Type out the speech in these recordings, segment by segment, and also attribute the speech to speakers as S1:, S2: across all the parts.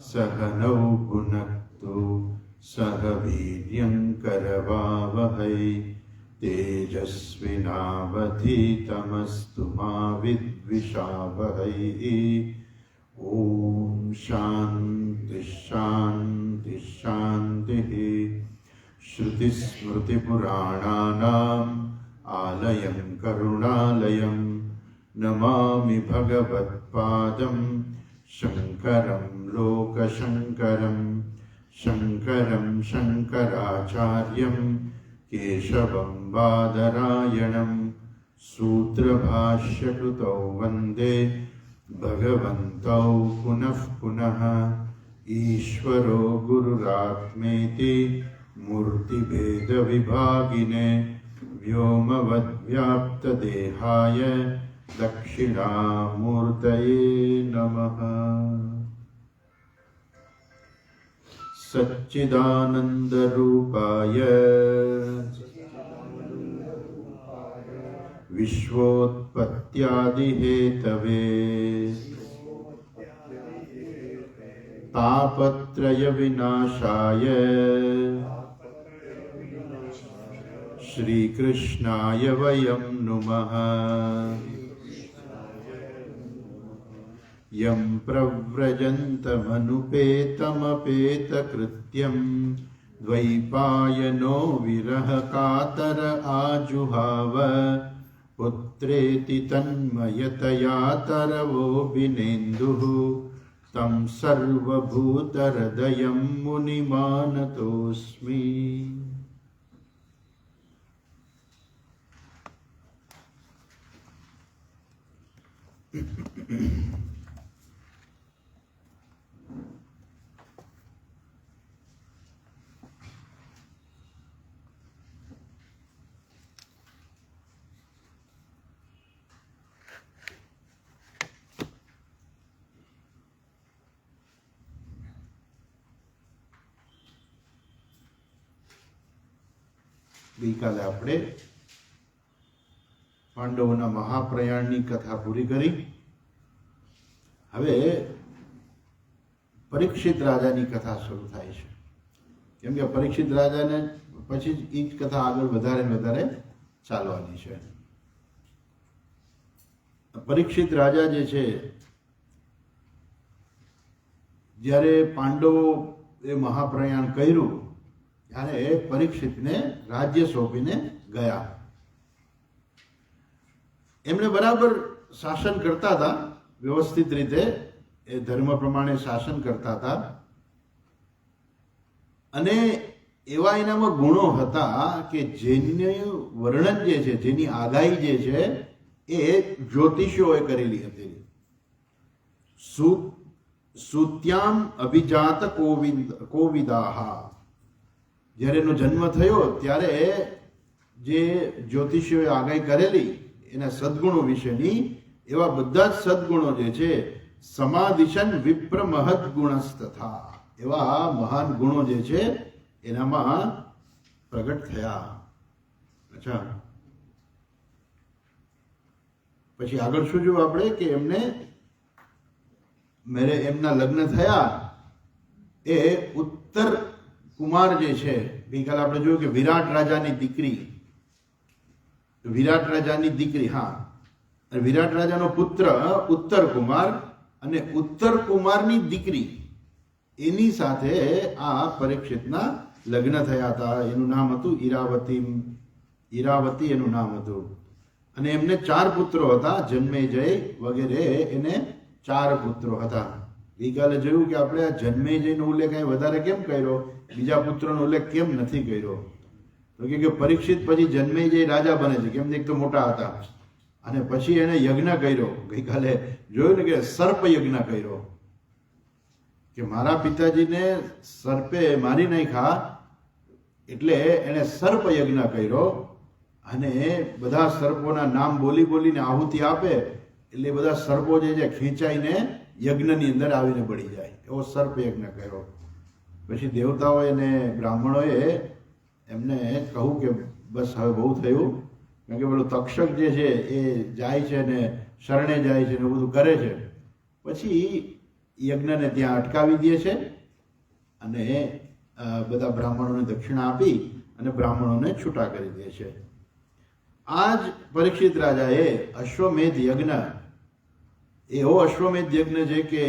S1: सहनौ भुनक्तु सह वीर्यं करवावहै तेजस्विनावधीतमस्तु मा विद्विषावहै। ॐ शान्ति शान्ति शान्तिः। श्रुतिस्मृतिपुराणानाम् आलयं करुणालयं नमामि भगवत्पादं शङ्करं लोकशङ्करं। शङ्करं शङ्कराचार्यं केशवं बादरायणं सूत्रभाष्यकृतौ वन्दे भगवन्तौ पुनः पुनः। ईश्वरो गुरुरात्मेति मूर्तिभेदविभागिने व्योमवद्व्याप्तदेहाय दक्षिणामूर्तये नमः। सच्चिदानन्दरूपाय विश्वोत्पत्त्यादिहेतवे तापत्रयविनाशाय श्रीकृष्णाय वयं नुमः। यं प्रव्रजन्तमनुपेतमपेतकृत्यं द्वैपायनो विरहकातर आजुहाव पुत्रेति तन्मयतया तरवोऽभिनेन्दुः तं सर्वभूतहृदयं मुनिमानतोऽस्मि। ગઈકાલે આપણે પાંડવોના મહાપ્રયાણની કથા પૂરી કરી. હવે પરીક્ષિત રાજાની કથા શરૂ થાય છે. કેમ કે પરીક્ષિત રાજાને પછી જ એ જ કથા આગળ વધારે ને વધારે ચાલવાની છે. પરીક્ષિત રાજા જે છે, જ્યારે પાંડવો એ મહાપ્રયાણ કર્યું ત્યારે પરીક્ષિતને રાજ્ય સોંપીને ગયા. એમણે બરાબર શાસન કરતા હતા, વ્યવસ્થિત રીતે એ ધર્મ પ્રમાણે શાસન કરતા હતા અને એવા એનામાં ગુણો હતા કે જેનું વર્ણન જે છે, જેની આગાહી જે છે એ જ્યોતિષીઓએ કરેલી હતી. સુત્યામ અભિજાત કોવિદાહા, જ્યારે એનો જન્મ થયો ત્યારે જે જ્યોતિષીઓએ આગાહી કરેલી એના સદગુણો વિશેની, એવા બધા જ સદગુણો જે છે સમાધિશન વિપ્ર મહદ ગુણસ્તથા, એવા મહાન ગુણો જે છે એનામાં પ્રગટ થયા. અચ્છા, પછી આગળ શું જોયું આપણે કે એમના લગ્ન થયા એ ઉત્તર કુમાર જે છે, ગઈકાલે આપણે જોયું કે વિરાટ રાજાની દીકરી, હા, વિરાટ રાજાનો પુત્ર ઉત્તર કુમાર અને ઉત્તર કુમારની દીકરી, એની સાથે આ પરીક્ષિતના લગ્ન થયા હતા. એનું નામ હતું ઈરાવતી એનું નામ હતું. અને એમને 4 પુત્રો હતા, જન્મેજય વગેરે, એને 4 પુત્રો હતા. ગઈકાલે જોયું કે આપણે આ જન્મેજયનો ઉલ્લેખ અહીં વધારે કેમ કર્યો, બીજા પુત્રનો ઉલ્લેખ કેમ નથી કર્યો? તો કે પરીક્ષિત પછી જન્મેજય રાજા બને છે. કેમ? એક તો મોટા હતા અને પછી એને યજ્ઞ કર્યો. ગઈકાલે જોયું ને કે સર્પ યજ્ઞ કર્યો, કે મારા પિતાજીને સર્પે મારી નાખ્યા એટલે એને સર્પ યજ્ઞ કર્યો. અને બધા સર્પોના નામ બોલીને આહુતિ આપે એટલે બધા સર્પો જે છે ખેંચાઈને યજ્ઞની અંદર આવીને પડી જાય, એવો સર્પ યજ્ઞ કર્યો. પછી દેવતાઓએ અને બ્રાહ્મણોએ એમને કહ્યું કે બસ હવે બહુ થયું, કારણ કે પેલું તક્ષક જે છે એ જાય છે ને શરણે જાય છે ને બધું કરે છે. પછી યજ્ઞને ત્યાં અટકાવી દે છે અને બધા બ્રાહ્મણોને દક્ષિણા આપી અને બ્રાહ્મણોને છૂટા કરી દે છે. આ જ પરીક્ષિત રાજાએ અશ્વમેધ યજ્ઞ, એવો અશ્વમેધ યજ્ઞ છે કે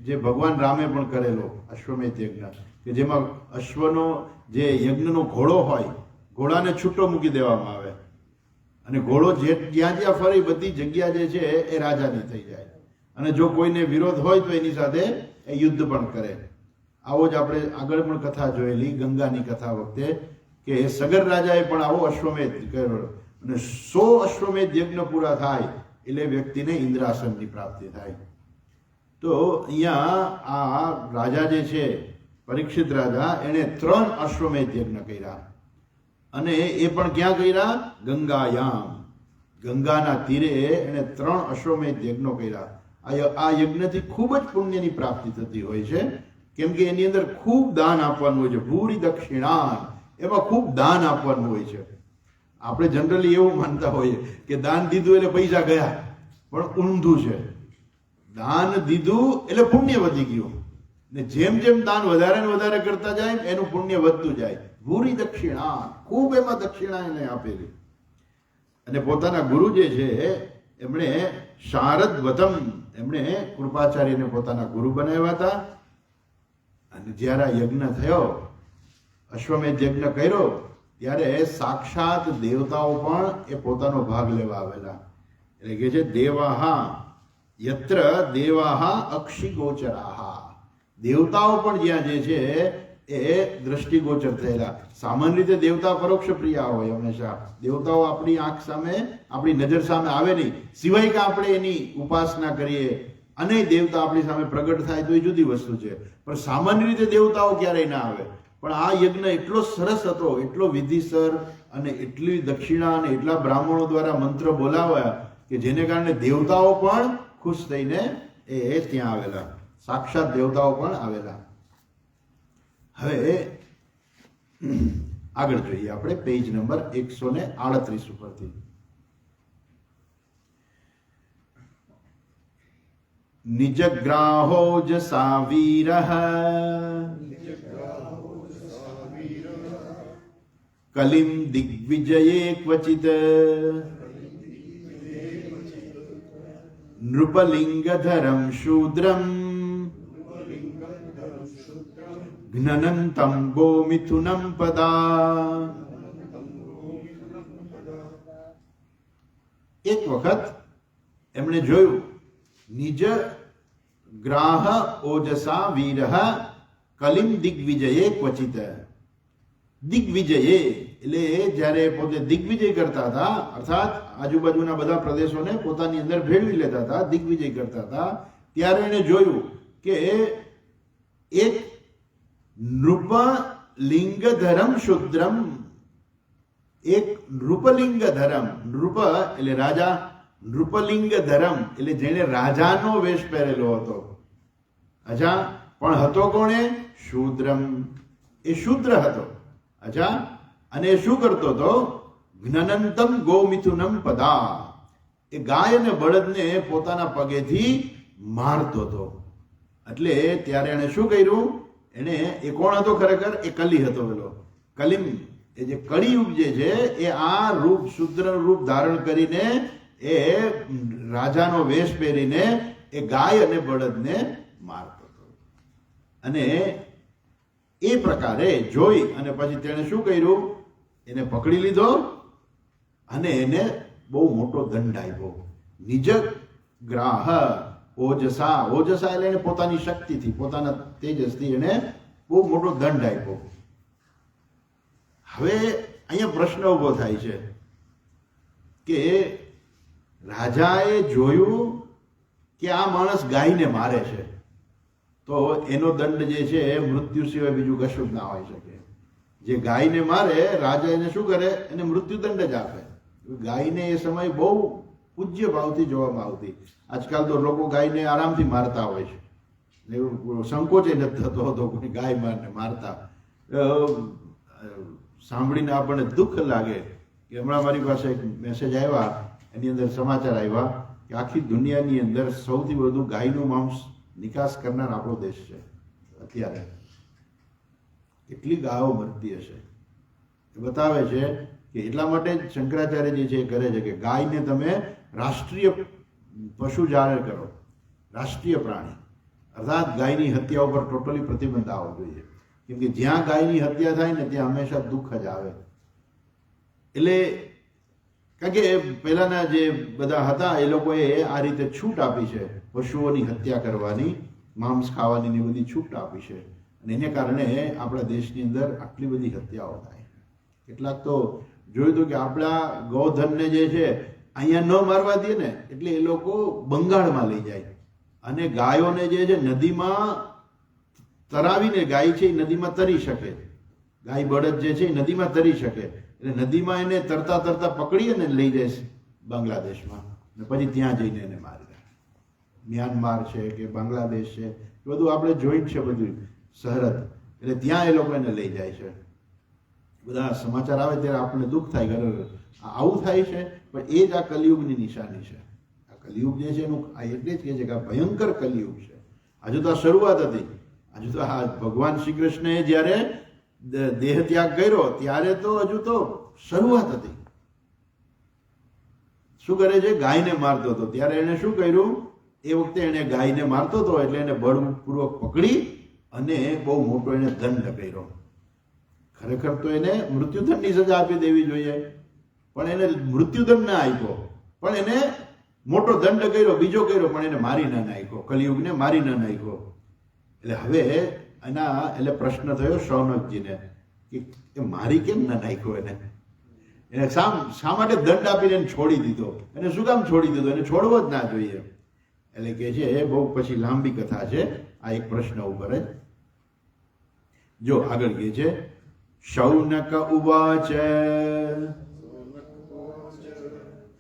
S1: જે ભગવાન રામે પણ કરેલો અશ્વમેધ યજ્ઞ, કે જેમાં અશ્વનો જે યજ્ઞનો ઘોડો હોય, ઘોડાને છૂટો મૂકી દેવામાં આવે અને ઘોડો જ્યાં જ્યાં ફરી બધી જગ્યા જે છે એ રાજાની થઈ જાય અને જો કોઈને વિરોધ હોય તો એની સાથે એ યુદ્ધ પણ કરે. આવો જ આપણે આગળ પણ કથા જોયેલી ગંગાની કથા વખતે કે સગર રાજાએ પણ આવો અશ્વમેધ કર્યો અને 100 અશ્વમેધ યજ્ઞ પૂરા થાય એટલે વ્યક્તિને ઇન્દ્રાસનની પ્રાપ્તિ થાય. તો અહીંયા આ રાજા જે છે પરીક્ષિત રાજા, એણે 3 અશ્વમેધ યજ્ઞ કર્યા અને એ પણ ક્યાં કર્યા? ગંગાયામ, ગંગાના તીરે એણે 3 અશ્વમેધ યજ્ઞો કર્યા. આ યજ્ઞથી ખૂબ જ પુણ્યની પ્રાપ્તિ થતી હોય છે, કેમ કે એની અંદર ખૂબ દાન આપવાનું હોય છે. ભૂરી દક્ષિણા, એમાં ખૂબ દાન આપવાનું હોય છે. આપણે જનરલી એવું માનતા હોઈએ કે દાન દીધું એટલે પૈસા ગયા, પણ ઊંધું છે. દાન દીધું એટલે પુણ્ય વધી ગયું ને જેમ જેમ દાન વધારે ને વધારે કરતા જાય એનું પુણ્ય વધતું જાય. ભૂરી દક્ષિણા, ખૂબ એમાં દક્ષિણા એને આપેલી. અને પોતાના ગુરુ જે છે એમણે શારદ વતમ, એમણે કૃપાચાર્યને પોતાના ગુરુ બનાવ્યા હતા. અને જ્યારે આ યજ્ઞ થયો, અશ્વમેધ યજ્ઞ કર્યો, ત્યારે સાક્ષાત દેવતાઓ પણ એ પોતાનો ભાગ લેવા આવેલા. એટલે કે છે દેવાહા યત્ર દેવાહા અક્ષિગોચરાહા, દેવતાઓ પણ જ્યાં જે છે એ દ્રષ્ટિગોચર થયેલા. સામાન્ય રીતે દેવતા પરોક્ષ પ્રિય હોય, હંમેશા દેવતાઓ આપણી આંખ સામે, આપણી નજર સામે આવે નહીં, સિવાય કે આપણે એની ઉપાસના કરીએ અને દેવતા આપણી સામે પ્રગટ થાય તો એ જુદી વસ્તુ છે. પણ સામાન્ય રીતે દેવતાઓ ક્યારેય ના આવે. પણ આ યજ્ઞ એટલો સરસ હતો, એટલો વિધિસર અને એટલી દક્ષિણા અને એટલા બ્રાહ્મણો દ્વારા મંત્ર બોલાવ્યા કે જેને કારણે દેવતાઓ પણ ખુશ થઈને એ ત્યાં આવેલા, સાક્ષાત દેવતાઓ પણ આવેલા. હવે આગળ જોઈએ આપણે પેજ નંબર 138 ઉપરથી. નિજગ્રાહો જસા વીરઃ કલિમ દિગ્વિજયે ક્વચિત નૃપલિંગધરમ શૂદ્રમ જ્ઞનંતમ ગોમિથુનમ પદા. એક વખત એમણે જોયું, નિજ ગ્રાહ ઓજસા વીરઃ કલિમ દિગ્વિજયે ક્વચિત. દિગ્વિજયે એટલે જ્યારે પોતે દિગ્વિજય કરતા હતા, અર્થાત આજુબાજુના બધા પ્રદેશોને પોતાની અંદર ભેળવી લેતા હતા, દિગ્વિજય કરતા હતા, ત્યારે એને જોયું કે એક નૃપલિંગધરમ શુદ્રમ, એક નૃપલિંગધરમ, નૃપ એટલે રાજા, નૃપલિંગધરમ એટલે જેને રાજાનો વેશ પહેરેલો હતો. અચ્છા, પણ હતો કોણે? શૂદ્રમ, એ શૂદ્ર હતો. અચ્છા, અને એ શું કરતો હતો? જ્ઞનંતમ ગોમિથુનમ પદા, એ ગાય અને બળદને પોતાના પગેથી મારતો હતો. એટલે ત્યારે એને શું કર્યું? એને, એ કોણ હતો ખરેખર? એ કલી હતો પેલો કલિમ. એ જે કળિયુગ જે છે એ આ રૂપ, શુદ્ર રૂપ ધારણ કરીને એ રાજાનો વેશ પહેરીને એ ગાય અને બળદને મારતો હતો. અને એ પ્રકારે જોઈ અને પછી તેણે શું કર્યું? એને પકડી લીધો અને એને બહુ મોટો દંડ આપ્યો. નિજ ગ્રાહ ઓજસા, ઓજસા એટલે એને પોતાની શક્તિથી, પોતાના તેજસથી એને બહુ મોટો દંડ આપ્યો. હવે અહીંયા પ્રશ્ન ઉભો થાય છે કે રાજાએ જોયું કે આ માણસ ગાયને મારે છે, તો એનો દંડ જે છે એ મૃત્યુ સિવાય બીજું કશું જ ના હોઈ શકે. જે ગાયને મારે, રાજા એને શું કરે? એને મૃત્યુદંડ જ આપે. ગાયને એ સમય બહુ પૂજ્ય ભાવથી જોવામાં આવતી. આજકાલ તો લોકો ગાયને આરામથી મારતા હોય છે, સંકોચ એ નથી થતો હતો કોઈ ગાય મારતા. સાંભળીને આપણને દુઃખ લાગે કે હમણાં મારી પાસે એક મેસેજ આવ્યા, એની અંદર સમાચાર આવ્યા કે આખી દુનિયાની અંદર સૌથી વધુ ગાયનું માંસ નિકાસ કરનાર આપણો દેશ છે. અત્યારે કેટલી ગાયો મરતી હશે એ બતાવે છે કે એટલા માટે જ શંકરાચાર્યજી છે એ કરે છે કે ગાયને તમે રાષ્ટ્રીય પશુ જાહેર કરો, રાષ્ટ્રીય પ્રાણી, અર્થાત ગાયની હત્યા ઉપર ટોટલી પ્રતિબંધ આવવો જોઈએ. કેમ કે જ્યાં ગાયની હત્યા થાય ને ત્યાં હંમેશા દુઃખ જ આવે. એટલે કારણ કે પહેલાના જે બધા હતા એ લોકોએ આ રીતે છૂટ આપી છે પશુઓની હત્યા કરવાની, માંસ ખાવાની ને બધી છૂટ આપી છે, અને એને કારણે આપણા દેશની અંદર આટલી બધી હત્યાઓ થાય. કેટલાક તો જોયું હતું કે આપણા ગૌધનને જે છે અહીંયા ન મારવા દે ને એટલે એ લોકો બંગાળમાં લઈ જાય અને ગાયોને જે છે નદીમાં તરાવીને, ગાય છે એ નદીમાં તરી શકે, ગાય બળદ જે છે એ નદીમાં તરી શકે, એટલે નદીમાં એને તરતા તરતા પકડી અને લઈ જાય બાંગ્લાદેશમાં, ને પછી ત્યાં જઈને એને મારી દે. મ્યાનમાર છે કે બાંગ્લાદેશ છે એ બધું આપણે જોઈન્ટ છે બધું સરહદ, એટલે ત્યાં એ લોકો એને લઈ જાય છે. બધા સમાચાર આવે ત્યારે આપણને દુઃખ થાય કે આવું થાય છે, પણ એ જ આ કલિયુગની નિશાની છે. આ કલિયુગ જે છે એનું આ એટલે જ કહે છે કે આ ભયંકર કલિયુગ છે. હજુ તો આ શરૂઆત હતી. હજુ તો આ ભગવાન શ્રી કૃષ્ણએ જ્યારે દેહ ત્યાગ કર્યો ત્યારે તો હજુ તો શરૂઆત હતી. શું કરે છે? ગાયને મારતો હતો. ત્યારે એને શું કર્યું? એ વખતે એને ગાયને મારતો હતો એટલે એને બળપૂર્વક પકડી અને બહુ મોટો એને દંડ કર્યો. ખરેખર તો એને મૃત્યુદંડની સજા આપી દેવી જોઈએ, પણ એને મૃત્યુદંડ ના આપ્યો, પણ એને મોટો દંડ કર્યો, બીજો કર્યો, પણ એને મારી ના નાખ્યો, કલિયુગને મારી ના નાખ્યો. એટલે હવે એટલે પ્રશ્ન થયો શૌનકજીને કે મારી કેમ ના નાખ્યો? એને શા માટે દંડ આપીને એને છોડી દીધો? એને શું કામ છોડી દીધો? એને છોડવો જ ના જોઈએ. એટલે કે છે બહુ પછી લાંબી કથા છે આ એક પ્રશ્ન ઉપર જ. જો આગળ કે છે શૌનક ઉવાચ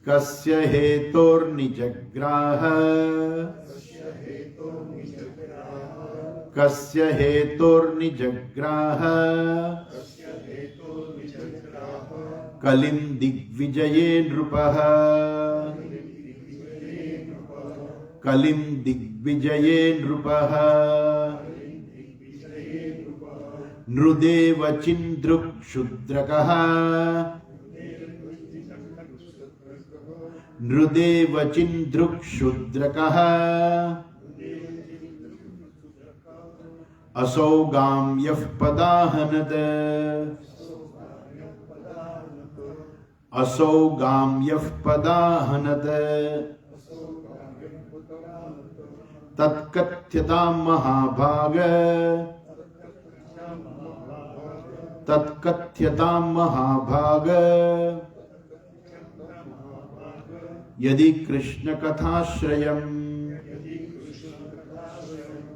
S1: કસ્ય હેતોર્નિજગ્રાહ કસ્ય હેતોર્નિજગ્રાહ કલિમ દિગ્વિજયે નૃપઃ કલિમ દિગ્વિજયે નૃપઃ નૃદેવ ચિન્દ્રુક શુદ્રકઃ નૃદેવ ચિન્દ્રુક શુદ્રકઃ असौ गाम्यः पदाहनत असौ गाम्यः पदाहनत तत्कथ्यतां महाभाग तत्कथ्यतां महाभाग यदि कृष्ण कथाश्रयम्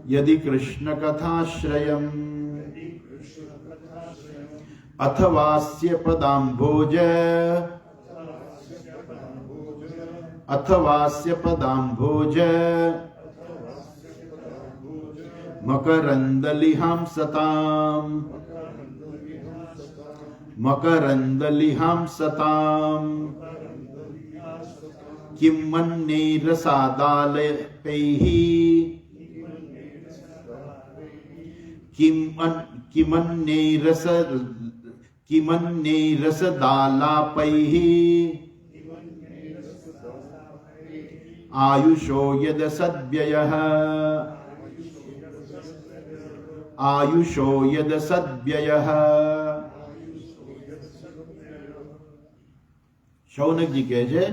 S1: यदि कृष्ण कथाश्रयम् अथवास्य पदाम्भोज अथवास्य पदाम्भोज मकरन्दलिहांसताम् मकरन्दलिहांसताम् किं मन्ये रसादालकैः किमन्ये रसदालापैः आयुषो यद सद्व्ययः आयुषो यद सद्व्ययः. शौनक जी કહે છે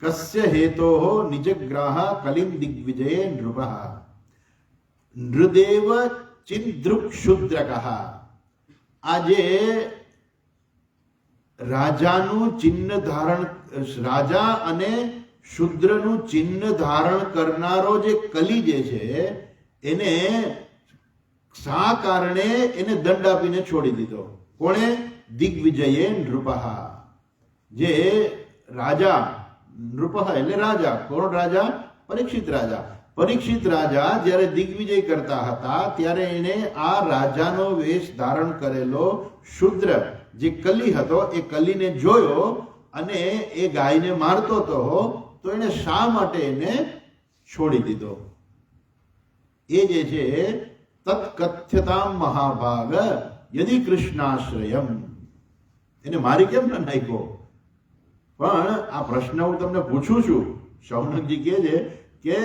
S1: કસ્ય હેતોઃ નિજગ્રાહ કલિમ દિગ્વિજયે નૃપઃ નૃદેવ ચિન્દ્રુક શુદ્રકઃ. આજે રાજાનું ચિહ્ન ધારણ, રાજા અને શુદ્રનું ચિહ્ન ધારણ કરનારો જે કલી જે છે એને શા કારણે એને દંડ આપીને છોડી દીધો? કોણે? દિગ્વિજયે નૃપઃ. જે રાજા, નૃપઃ એટલે રાજા. કોણ રાજા? પરીક્ષિત રાજા. પરીક્ષિત રાજા જ્યારે દિગ્વિજય કરતા હતા ત્યારે એને આ રાજાનો વેશ ધારણ કરેલો શુદ્ર જે કલી હતો એ કલીને જોયો અને એ ગાયને મારતો હતો, તો એને શા માટે એને છોડી દીધો? એ જે છે તત્કથ્યતામ મહાભાગ યદિ કૃષ્ણાશ્રયમ. એને મારી કેમ ન નાખ્યો? પણ આ પ્રશ્ન હું તમને પૂછું છું, શૌનકજી કહે છે કે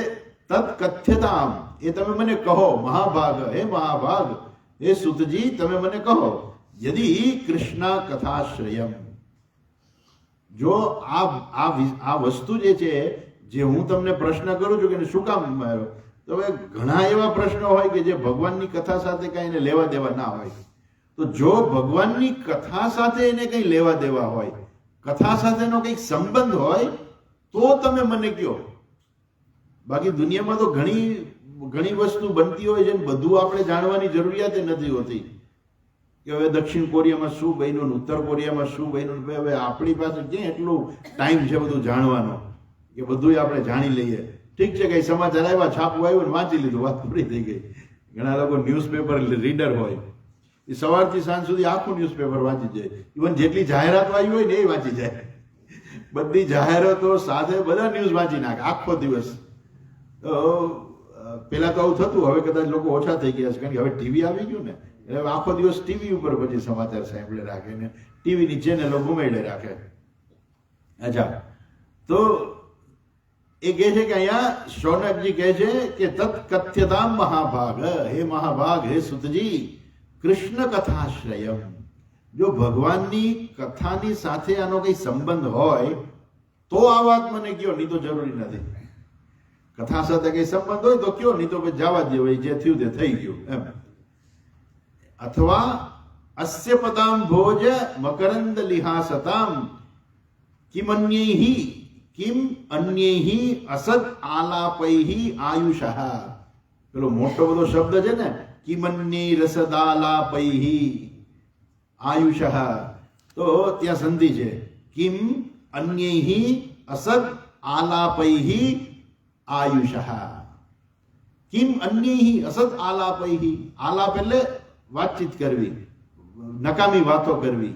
S1: તત્કથ્યતામ, એ તમે મને કહો. મહાભાગ, હે મહાભાગ, હે સુતજી, તમે મને કહો. યદિ કૃષ્ણ કથાશ્રયમ, જો આ વસ્તુ જે છે, જે હું તમને પ્રશ્ન કરું છું કે શું કામ માર્યો, તો હવે ઘણા એવા પ્રશ્નો હોય કે જે ભગવાનની કથા સાથે કઈ એને લેવા દેવા ના હોય. તો જો ભગવાનની કથા સાથે એને કઈ લેવા દેવા હોય, કથા સાથેનો કંઈક સંબંધ હોય, તો તમે મને કહો. બાકી દુનિયામાં તો ઘણી વસ્તુ બનતી હોય છે, બધું આપણે જાણવાની જરૂરિયાત નથી હોતી કે હવે દક્ષિણ કોરિયામાં શું બન્યું, ઉત્તર કોરિયામાં શું બન્યું. હવે આપણી પાસે ક્યાં એટલું ટાઈમ છે બધું જાણવાનો કે બધું આપણે જાણી લઈએ. ઠીક છે, કઈ સમાચાર આવ્યા, છાપવું આવ્યું, વાંચી લીધું, વાત પૂરી થઈ ગઈ. ઘણા લોકો ન્યૂઝપેપર રીડર હોય, એ સવારથી સાંજ સુધી આખું ન્યૂઝપેપર વાંચી જાય. ઇવન જેટલી જાહેરાત આવી હોય ને એ વાંચી જાય. બધી જાહેરાતો સાથે બધા ન્યૂઝ વાંચી નાખે આખો દિવસ. પેલા તો આવું થતું, હવે કદાચ લોકો ઓછા થઈ ગયા છે, કારણ કે હવે ટીવી આવી ગયું ને, એટલે આખો દિવસ ટીવી ઉપર પછી સમાચાર સાંભળે રાખે ને ટીવીની ચેનલો ઘુમાડે રાખે. અચ્છા, તો એ કહે છે કે અહીંયા શૌનકજી કહે છે કે તત્કથ્યતામ મહાભાગ, હે મહાભાગ, હે સુતજી, કૃષ્ણ કથાશ્રયમ. જો ભગવાનની કથાની સાથે આનો કઈ સંબંધ હોય તો આ વાત મને કયો, નહીં તો જરૂરી નથી. કથા સાથે કઈ સંબંધ હોય તો કયો, નહીં તો પછી જવા દે, જે થયું તે થઈ ગયું એમ. અથવા અસ્ય પદામ ભોજ મકરંદ લિહાસતામ કિમ અન્યૈહિ અસદ આલાપૈહિ આયુષઃ. પેલો મોટો બધો શબ્દ છે ને, કિમન્યૈ રસદાલાપૈહિ આયુષઃ, તો ત્યાં સંધિ છે. કિમ અન્યૈહિ અસદ આલાપૈહિ આયુષઃ. કિમ અન્યૈહિ અસદ આલાપૈહિ, આલાપ એટલે વાતચીત કરવી, નકામી વાતો કરવી.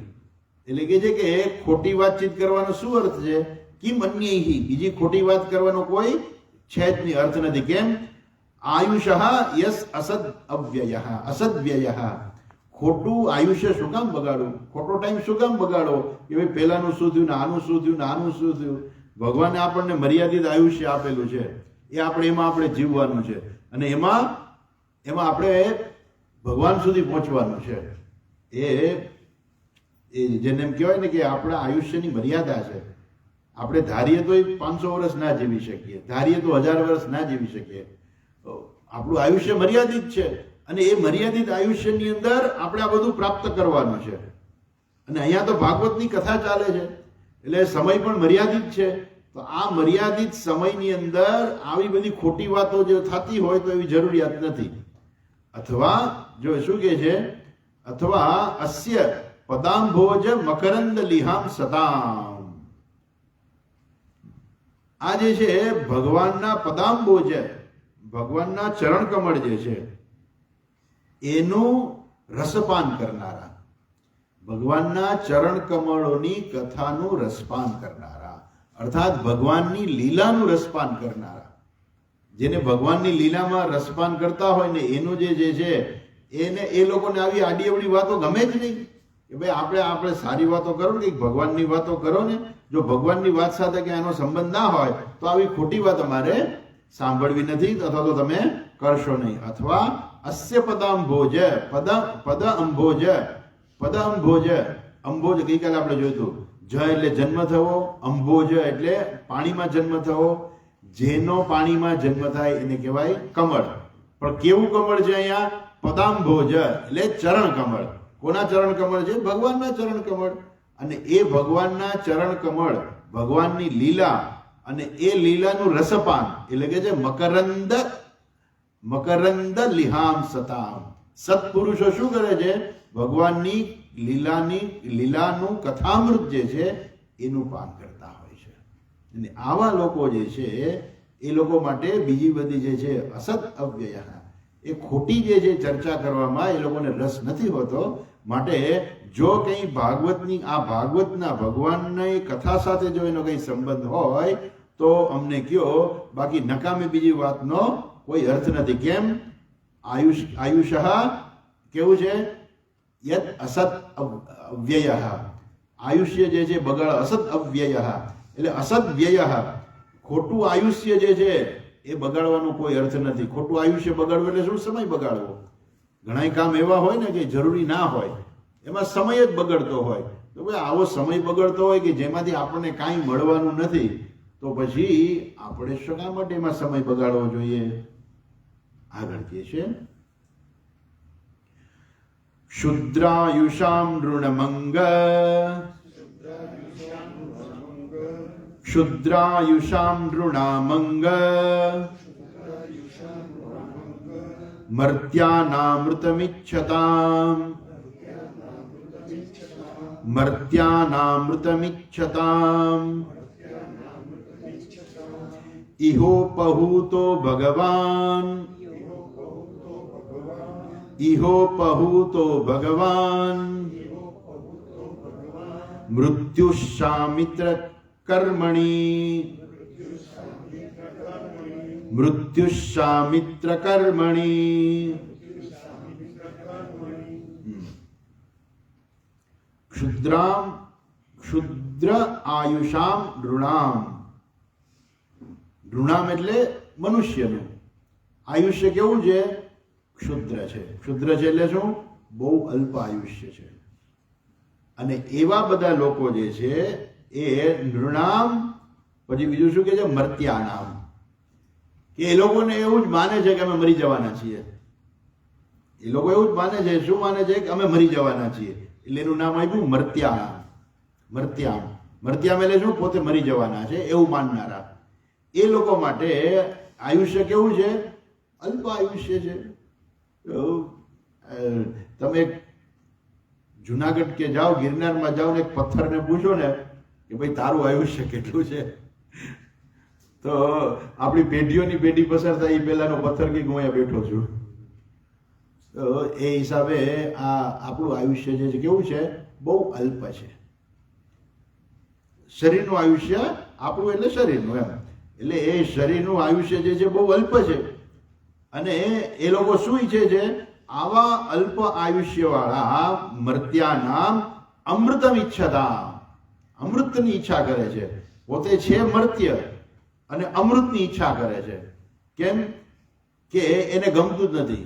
S1: એટલે કે છે કે ખોટી વાતચીત કરવાનો શું અર્થ છે? કિમ અન્યૈહિ, બીજી ખોટી વાત કરવાનો કોઈ છે જ નહીં, અર્થ નથી. કેમ? આયુષઃ યસ અસદ અવ્યયઃ, અસદ વ્યયઃ. ખોટું આયુષ્ય શું કામ બગાડવું, ખોટો ટાઈમ શું કામ બગાડો કે ભાઈ પેલાનું શું થયું ને આનું શું થયું ને આનું શું થયું. ભગવાને આપણને મર્યાદિત આયુષ્ય આપેલું છે, એ આપણે જીવવાનું છે, અને એમાં આપણે ભગવાન સુધી પહોંચવાનું છે. એ જેને એમ કહેવાય ને કે આપણા આયુષ્યની મર્યાદા છે. આપણે ધારીએ તો 500 વર્ષ ના જીવી શકીએ, ધારીએ તો 1000 વર્ષ ના જીવી શકીએ. આપણું આયુષ્ય મર્યાદિત છે, અને એ મર્યાદિત આયુષ્યની અંદર આપણે આ બધું પ્રાપ્ત કરવાનું છે. અને અહીંયા તો ભાગવતની કથા ચાલે છે, એટલે સમય પણ મર્યાદિત છે. તો આ મર્યાદિત સમયની અંદર આવી બધી ખોટી વાતો જે થતી હોય તો એવી જરૂરિયાત નથી. અથવા જો શું કહે છે, અથવા અસ્ય પદાંભોજ મકરંદ લિહામ સતામ. આ જે છે ભગવાનના પદાંભોજ, ભગવાનના ચરણ કમળ જે છે એનું રસપાન કરનારા, ભગવાનના ચરણ કમળોની કથાનું રસપાન કરનારા, અર્થાત ભગવાનની લીલાનું રસપાન કરનારા. જેને ભગવાનની લીલામાં રસપાન કરતા હોય ને એનું જે છે એને, એ લોકોને આવી આડી અવડી વાતો ગમે જ નહીં કે ભાઈ આપણે સારી વાતો કરો ને, કંઈક ભગવાનની વાતો કરો ને. જો ભગવાનની વાત સાથે કે એનો સંબંધ ના હોય તો આવી ખોટી વાત અમારે સાંભળવી નથી, અથવા તો તમે કરશો નહીં. અથવા અસ્ય પદાંભોજ, પદ અંભોજ, અંભોજ ગઈકાલે આપણે જોયું હતું. જ એટલે જન્મ થવો, અંભોજ એટલે પાણીમાં જન્મ થવો. જેનો પાણીમાં જન્મ થાય એને કહેવાય કમળ. પણ કેવું કમળ છે અહીંયા? પદાંભોજ એટલે ચરણ કમળ. કોના ચરણ કમળ છે? ભગવાનના ચરણ કમળ. અને એ ભગવાનના ચરણ કમળ, ભગવાનની લીલા, અને એ લીલાનું રસપાન એટલે કે છે મકરંદ લિહામ સતામ. સત્પુરુષો શું કરે છે? ભગવાનની લીલાનું કથામૃત જે છે એનું પાન કરતા હોય છે. અને આવા લોકો જે છે એ લોકો માટે બીજી બધી જે છે અસત અવ્યય, એ ખોટી જે છે ચર્ચા કરવામાં એ લોકોને રસ નથી હોતો. માટે જો કંઈ ભાગવતના ભગવાનની કથા સાથે જો એનો કંઈ સંબંધ હોય તો અમને કયો, બાકી નકામી બીજી વાતનો કોઈ અર્થ નથી. કેમ? આયુષ કેવું છે? યદ અસત અવ્યય. આયુષ્ય જે છે બગાડ, અસત અવ્યય એટલે અસત વ્યય. ખોટું આયુષ્ય જે છે એ બગાડવાનો કોઈ અર્થ નથી. ખોટું આયુષ્ય બગાડવું એટલે શું? સમય બગાડવો. ઘણા કામ એવા હોય ને કે જરૂરી ના હોય, એમાં સમય જ બગડતો હોય. તો ભાઈ આવો સમય બગડતો હોય કે જેમાંથી આપણને કાંઈ મળવાનું નથી, તો પછી આપણે શા માટે એમાં સમય બગાડવો જોઈએ? આગળ કહે છે શુદ્રાયુષામ ઋણમંગ. શુદ્રાયુષામ ઋણામંગ મર્ત્યાનામૃતમિચ્છતામ. મર્ત્યાનામૃતમિચ્છતામ ઇહોપહૂતો ભગવાન. ઇહોપહૂતો ભગવાન મૃત્યુશામિત્ર કર્મણિ. મૃત્યુશામિત્ર કર્મણિ. ક્ષુદ્રામ ક્ષુદ્ર આયુષામ નૃણામ. નૃણામ એટલે મનુષ્યનું આયુષ્ય કેવું છે? ક્ષુદ્ર છે. ક્ષુદ્ર છે એટલે શું? બહુ અલ્પ આયુષ્ય છે. અને એવા બધા લોકો જે છે એ નૃણામ, પછી બીજું શું કે છે? મર્ત્યાનામ, કે એ લોકોને એવું જ માને છે કે અમે મરી જવાના છીએ. એ લોકો એવું જ માને છે. શું માને છે? કે અમે મરી જવાના છીએ. એટલે એનું નામ આપ્યું મર્ત્યાનામ. મર્ત્યામ. મર્ત્યામ એટલે શું? પોતે મરી જવાના છે એવું માનનારા. એ લોકો માટે આયુષ્ય કેવું છે? અલ્પ આયુષ્ય છે. તમે જુનાગઢ કે જાઓ, ગિરનારમાં જાઓ ને એક પથ્થરને પૂછો ને કે ભાઈ તારું આયુષ્ય કેટલું છે, તો આપણી પેઢીઓની પેઢી પસાર થાય એ પહેલાનો પથ્થર કે હું અહીંયા બેઠો છું. તો એ હિસાબે આ આપણું આયુષ્ય જે છે કેવું છે? બહુ અલ્પ છે. શરીરનું આયુષ્ય આપણું એટલે શરીરનું એમ, એટલે એ શરીરનું આયુષ્ય જે છે બહુ અલ્પ છે. અને એ લોકો શું ઈચ્છે છે? આવા અલ્પ આયુષ્ય વાળા મર્ત્યાનામ અમૃતમ ઈચ્છતા. અમૃતની ઈચ્છા કરે છે. પોતે છે મર્ત્ય અને અમૃતની ઈચ્છા કરે છે. કેમ કે એને ગમતું જ નથી.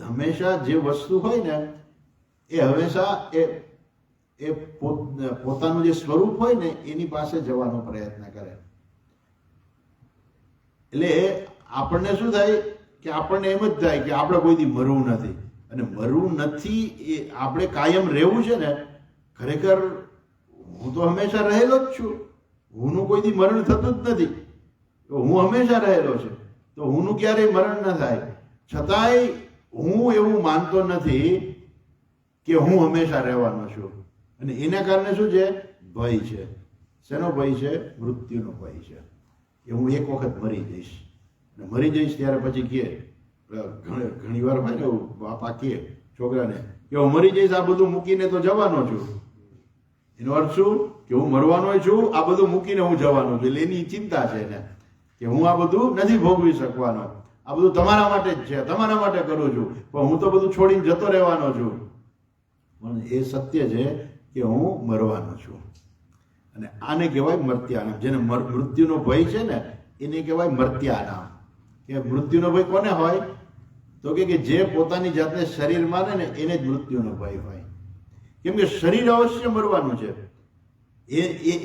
S1: હંમેશા જે વસ્તુ હોય ને એ હંમેશા એ પોતાનું જે સ્વરૂપ હોય ને એની પાસે જવાનો પ્રયત્ન કરે. એટલે આપણને શું થાય કે આપણને એમ જ થાય કે આપણે કોઈથી મરવું નથી. અને મરવું નથી એ આપણે કાયમ રહેવું છે ને, ખરેખર હું તો હંમેશા રહેલો જ છું. હુંનું કોઈથી મરણ થતું જ નથી. તો હું હંમેશા રહેલો છે, તો હુંનું ક્યારેય મરણ ન થાય. છતાંય હું એવું માનતો નથી કે હું હંમેશા રહેવાનો છું. અને એના કારણે શું છે? ભય છે. શેનો ભય છે? મૃત્યુનો ભય છે. કે હું એક વખત મરી જઈશ. અને મરી જઈશ ત્યારે પછી કે ઘણી વાર હોય ને બાપા કે છોકરાને કે હું મરી જઈશ, આ બધું મૂકીને તો જવાનો છું. એનો અર્થ શું? કે હું મરવાનો છું, આ બધું મૂકીને હું જવાનો છું. એટલે એની ચિંતા છે એને કે હું આ બધું નથી ભોગવી શકવાનો. આ બધું તમારા માટે જ છે, તમારા માટે કરું છું, પણ હું તો બધું છોડીને જતો રહેવાનો છું. પણ એ સત્ય છે કે હું મરવાનો છું. અને આને કહેવાય મર્ત્યાનામ. જેને મૃત્યુનો ભય છે ને એને કહેવાય મર્ત્યાનામ. કે મૃત્યુનો ભય કોને હોય? તો કે જે પોતાની જાતને શરીર માને ને એને જ મૃત્યુનો ભય હોય. કેમ કે શરીર અવશ્ય મરવાનું છે.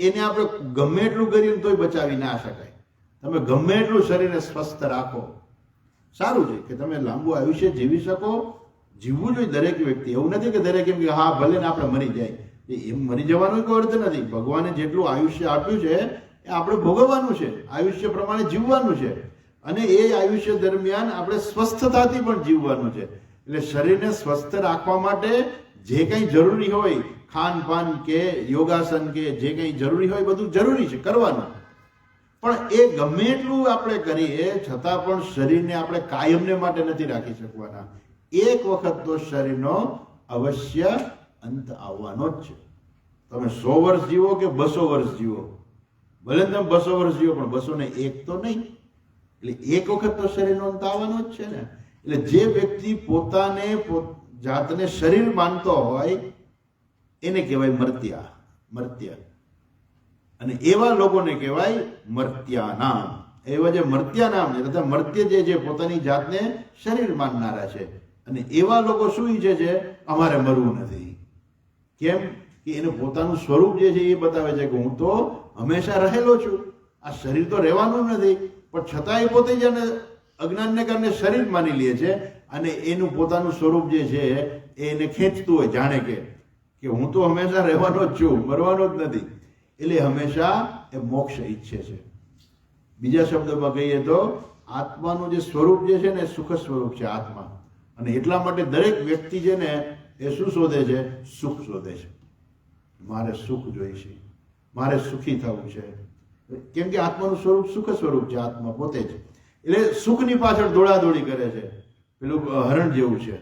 S1: એને આપણે ગમે એટલું કરીને તોય બચાવી ના શકાય. તમે ગમે એટલું શરીરને સ્વસ્થ રાખો, સારું છે કે તમે લાંબુ આયુષ્ય જીવી શકો. જીવવું જોઈએ દરેક વ્યક્તિ. એવું નથી કે દરેક એમ કે હા ભલે ને આપણે મરી જાય. એમ મરી જવાનો કોઈ અર્થ નથી. ભગવાને જેટલું આયુષ્ય આપ્યું છે એ આપણે ભોગવવાનું છે. આયુષ્ય પ્રમાણે જીવવાનું છે. અને એ આયુષ્ય દરમિયાન આપણે સ્વસ્થતાથી પણ જીવવાનું છે. એટલે શરીરને સ્વસ્થ રાખવા માટે જે કંઈ જરૂરી હોય, ખાનપાન કે યોગાસન કે જે કંઈ જરૂરી હોય બધું જરૂરી છે કરવાનું. પણ એ ગમે એટલું આપણે કરીએ છતાં પણ શરીરને આપણે કાયમને માટે નથી રાખી શકવાના. એક વખત તો શરીરનો અવશ્ય અંત આવવાનો જ છે. તમે 100 વર્ષ જીવો કે 200 વર્ષ જીવો, ભલે તમે 200 વર્ષ જીવો પણ 201 તો નહીં. એટલે એક વખત તો શરીરનો અંત આવવાનો જ છે ને. એટલે જે વ્યક્તિ પોતાને જાતને શરીર માનતો હોય એને કહેવાય મર્ત્ય. અને એવા લોકોને કહેવાય મર્ત્યાનામ. એવા જે મર્ત્યાનામ છે તથા મર્ત્ય જે પોતાની જાતને શરીર માનનારા છે, અને એવા લોકો શું ઈચ્છે છે? અમારે મરવું નથી. કેમ કે એનું પોતાનું સ્વરૂપ જે છે એ બતાવે છે કે હું તો હંમેશા રહેલો છું, આ શરીર તો રહેવાનું નથી, પણ છતાંય પોતે જેને અજ્ઞાનને કારણે શરીર માની લે છે, અને એનું પોતાનું સ્વરૂપ જે છે એ એને ખેંચતું હોય, જાણે કે હું તો હંમેશા રહેવાનો જ છું, મરવાનો જ નથી. એટલે હંમેશા એ મોક્ષ ઈચ્છે છે. બીજા શબ્દોમાં કહીએ તો આત્માનું જે સ્વરૂપ જે છે ને એ સુખ સ્વરૂપ છે આત્મા. અને એટલા માટે દરેક વ્યક્તિ છે ને એ શું શોધે છે? સુખ શોધે છે. મારે સુખ જોઈશે, મારે સુખી થવું છે. કેમ કે આત્માનું સ્વરૂપ સુખ સ્વરૂપ છે, આત્મા પોતે જ. એટલે સુખની પાછળ દોડાદોડી કરે છે. પેલું હરણ જેવું છે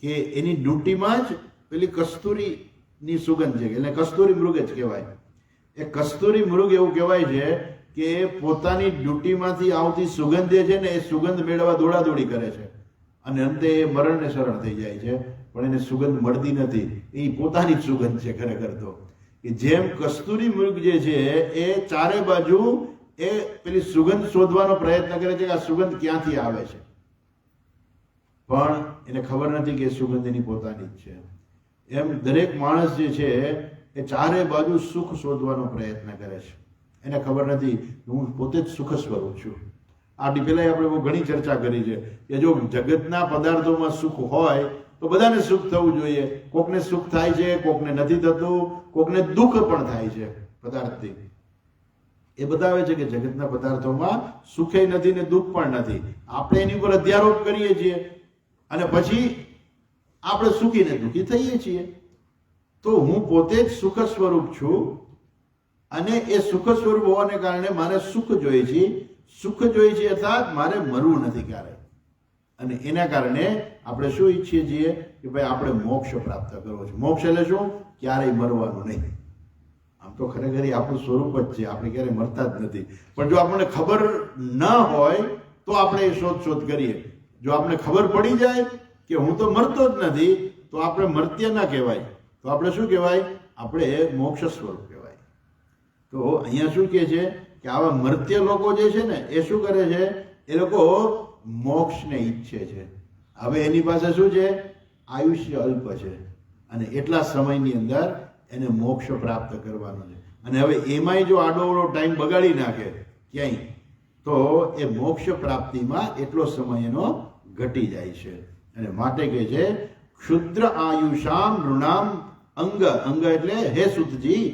S1: કે એની ડ્યુટીમાં જ પેલી કસ્તુરીની સુગંધ છે, એટલે કસ્તુરી મૃગ જ કહેવાય. એ કસ્તુરી મૃગ એવું કહેવાય છે કે પોતાની ડ્યુટીમાંથી આવતી સુગંધ જે છે ને એ સુગંધ મેળવવા દોડાદોડી કરે છે, અને અંતે એ મરણને શરણ થઈ જાય છે, પણ એને સુગંધ મળતી નથી. એ પોતાની જ સુગંધ છે ખરેખર તો. કે જેમ કસ્તુરી મૃગ જે છે એ ચારે બાજુ એ પેલી સુગંધ શોધવાનો પ્રયત્ન કરે છે કે આ સુગંધ ક્યાંથી આવે છે, પણ એને ખબર નથી કે સુગંધ એની પોતાની જ છે. એમ દરેક માણસ જે છે એ ચારે બાજુ સુખ શોધવાનો પ્રયત્ન કરે છે. એને ખબર નથી કે હું પોતે જ સુખ સ્વરૂપ છું. આની પહેલા આપણે બહુ ઘણી ચર્ચા કરી છે કે જો જગતના પદાર્થોમાં સુખ હોય તો બધાને સુખ થવું જોઈએ. કોકને સુખ થાય છે, કોકને નથી થતું, કોકને દુઃખ પણ થાય છે પદાર્થથી. એ બતાવે છે કે જગતના પદાર્થોમાં સુખે નથી ને દુઃખ પણ નથી. આપણે એની ઉપર અધ્યારોપ કરીએ છીએ અને પછી આપણે સુખી ને દુઃખી થઈએ છીએ. તો હું પોતે જ સુખ સ્વરૂપ છું, અને એ સુખ સ્વરૂપ હોવાને કારણે મારે સુખ જોઈએ છે. સુખ જોઈએ છે અર્થાત મારે મરવું નથી ક્યારે. અને એના કારણે આપણે શું ઈચ્છીએ છીએ કે ભાઈ આપણે મોક્ષ પ્રાપ્ત કરવો છે. મોક્ષ એટલે શું? ક્યારેય મરવાનું નહીં. આમ તો ખરેખર આપણું સ્વરૂપ જ છે, આપણે ક્યારેય મરતા જ નથી. પણ જો આપણને ખબર ન હોય તો આપણે એ શોધ કરીએ. જો આપણે ખબર પડી જાય કે હું તો મરતો જ નથી, તો આપણે મર્ત્ય ના કહેવાય, તો આપણે શું કહેવાય? આપણે મોક્ષ સ્વરૂપ કહેવાય. તો અહીંયા શું કહે છે કે આવા મર્ત્ય લોકો જે છે ને એ શું કરે છે? એ લોકો મોક્ષને ઈચ્છે છે. હવે એની પાસે શું છે? આયુષ્ય અલ્પ છે, અને એટલા સમયની અંદર એને મોક્ષ પ્રાપ્ત કરવાનો છે. અને હવે એમાંય જો આડોઅવળો ટાઈમ બગાડી નાખે ક્યાંય, તો એ મોક્ષ પ્રાપ્તિમાં એટલો સમય એનો ઘટી જાય છે. અને માટે કહે છે ક્ષુદ્ર આયુષામ નૃણામ અંગ. અંગ એટલે હે સુતજી,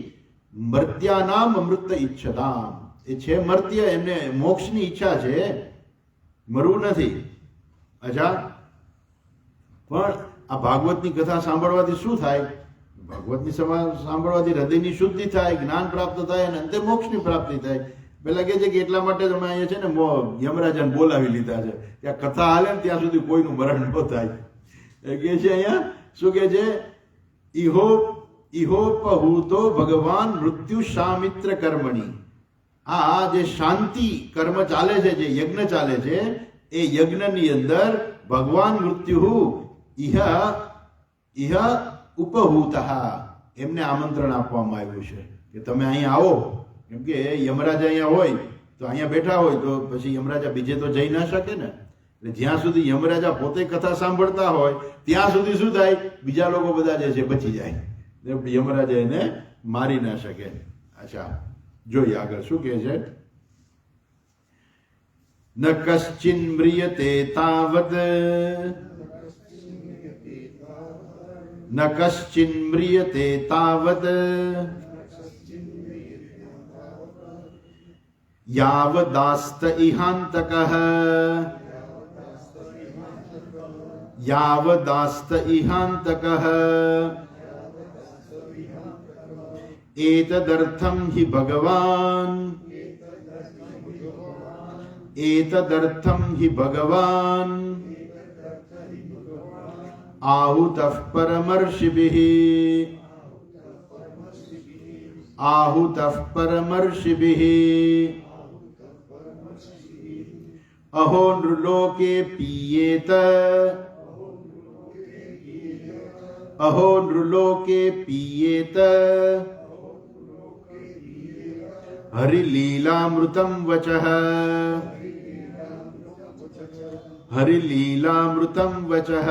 S1: મર્ત્યાનામ અમૃત ઈચ્છતામ. એ છે મર્ત્ય, એમને મોક્ષની ઈચ્છા છે, મરવું નથી. અચ્છા, પણ આ ભાગવતની કથા સાંભળવાથી શું થાય? ભાગવતની સાંભળવાથી હૃદયની શુદ્ધિ થાય, જ્ઞાન પ્રાપ્ત થાય, અને અંતે મોક્ષની પ્રાપ્તિ થાય. પેલા કહે છે કે એટલા માટે તમે અહીંયા છે ને યમરાજાને બોલાવી લીધા છે કે આ કથા હાલે ને ત્યાં સુધી કોઈનું મરણ ન થાય. એ કહે છે અહીંયા શું કહે છે? ઇહોપહૂતો ભગવાન મૃત્યુ શામિત્ર કર્મણી. આ જે શાંતિ કર્મ ચાલે છે, જે યજ્ઞ ચાલે છે, એ યજ્ઞની અંદર ભગવાન મૃત્યુ ઇહ ઉપહૂતઃ એમને આમંત્રણ આપવામાં આવ્યું છે કે તમે અહીંયા આવો. કેમ કે યમરાજા અહીંયા હોય તો અહીંયા બેઠા હોય તો પછી યમરાજા બીજે તો જઈ ના શકે ને. એટલે જ્યાં સુધી યમરાજા પોતે કથા સાંભળતા હોય ત્યાં સુધી શું થાય? બીજા લોકો બધા જે છે બચી જાય, યમરાજા એને મારી ના શકે. અચ્છા, જોઈએ આગળ શું કહે છે? ન કશ્ચિન મ્રિયતે તાવદ, ન કશ્ચિન મ્રિયતે તાવદ યાવદાસ્ત ઇહાંતકઃ, યાવદાસ્ત ઇહાંતકઃ એતદર્થમ હિ ભગવાન, એતદર્થમ હિ ભગવાન આહુતઃ પરમર્ષિભિઃ, આહુતઃ પરમર્ષિભિઃ અહો નૃલોકે પીયેત અહો નૃલોકે પીયેત હરિલીલામૃતમ વચઃ હરિલીલામૃતમ વચઃ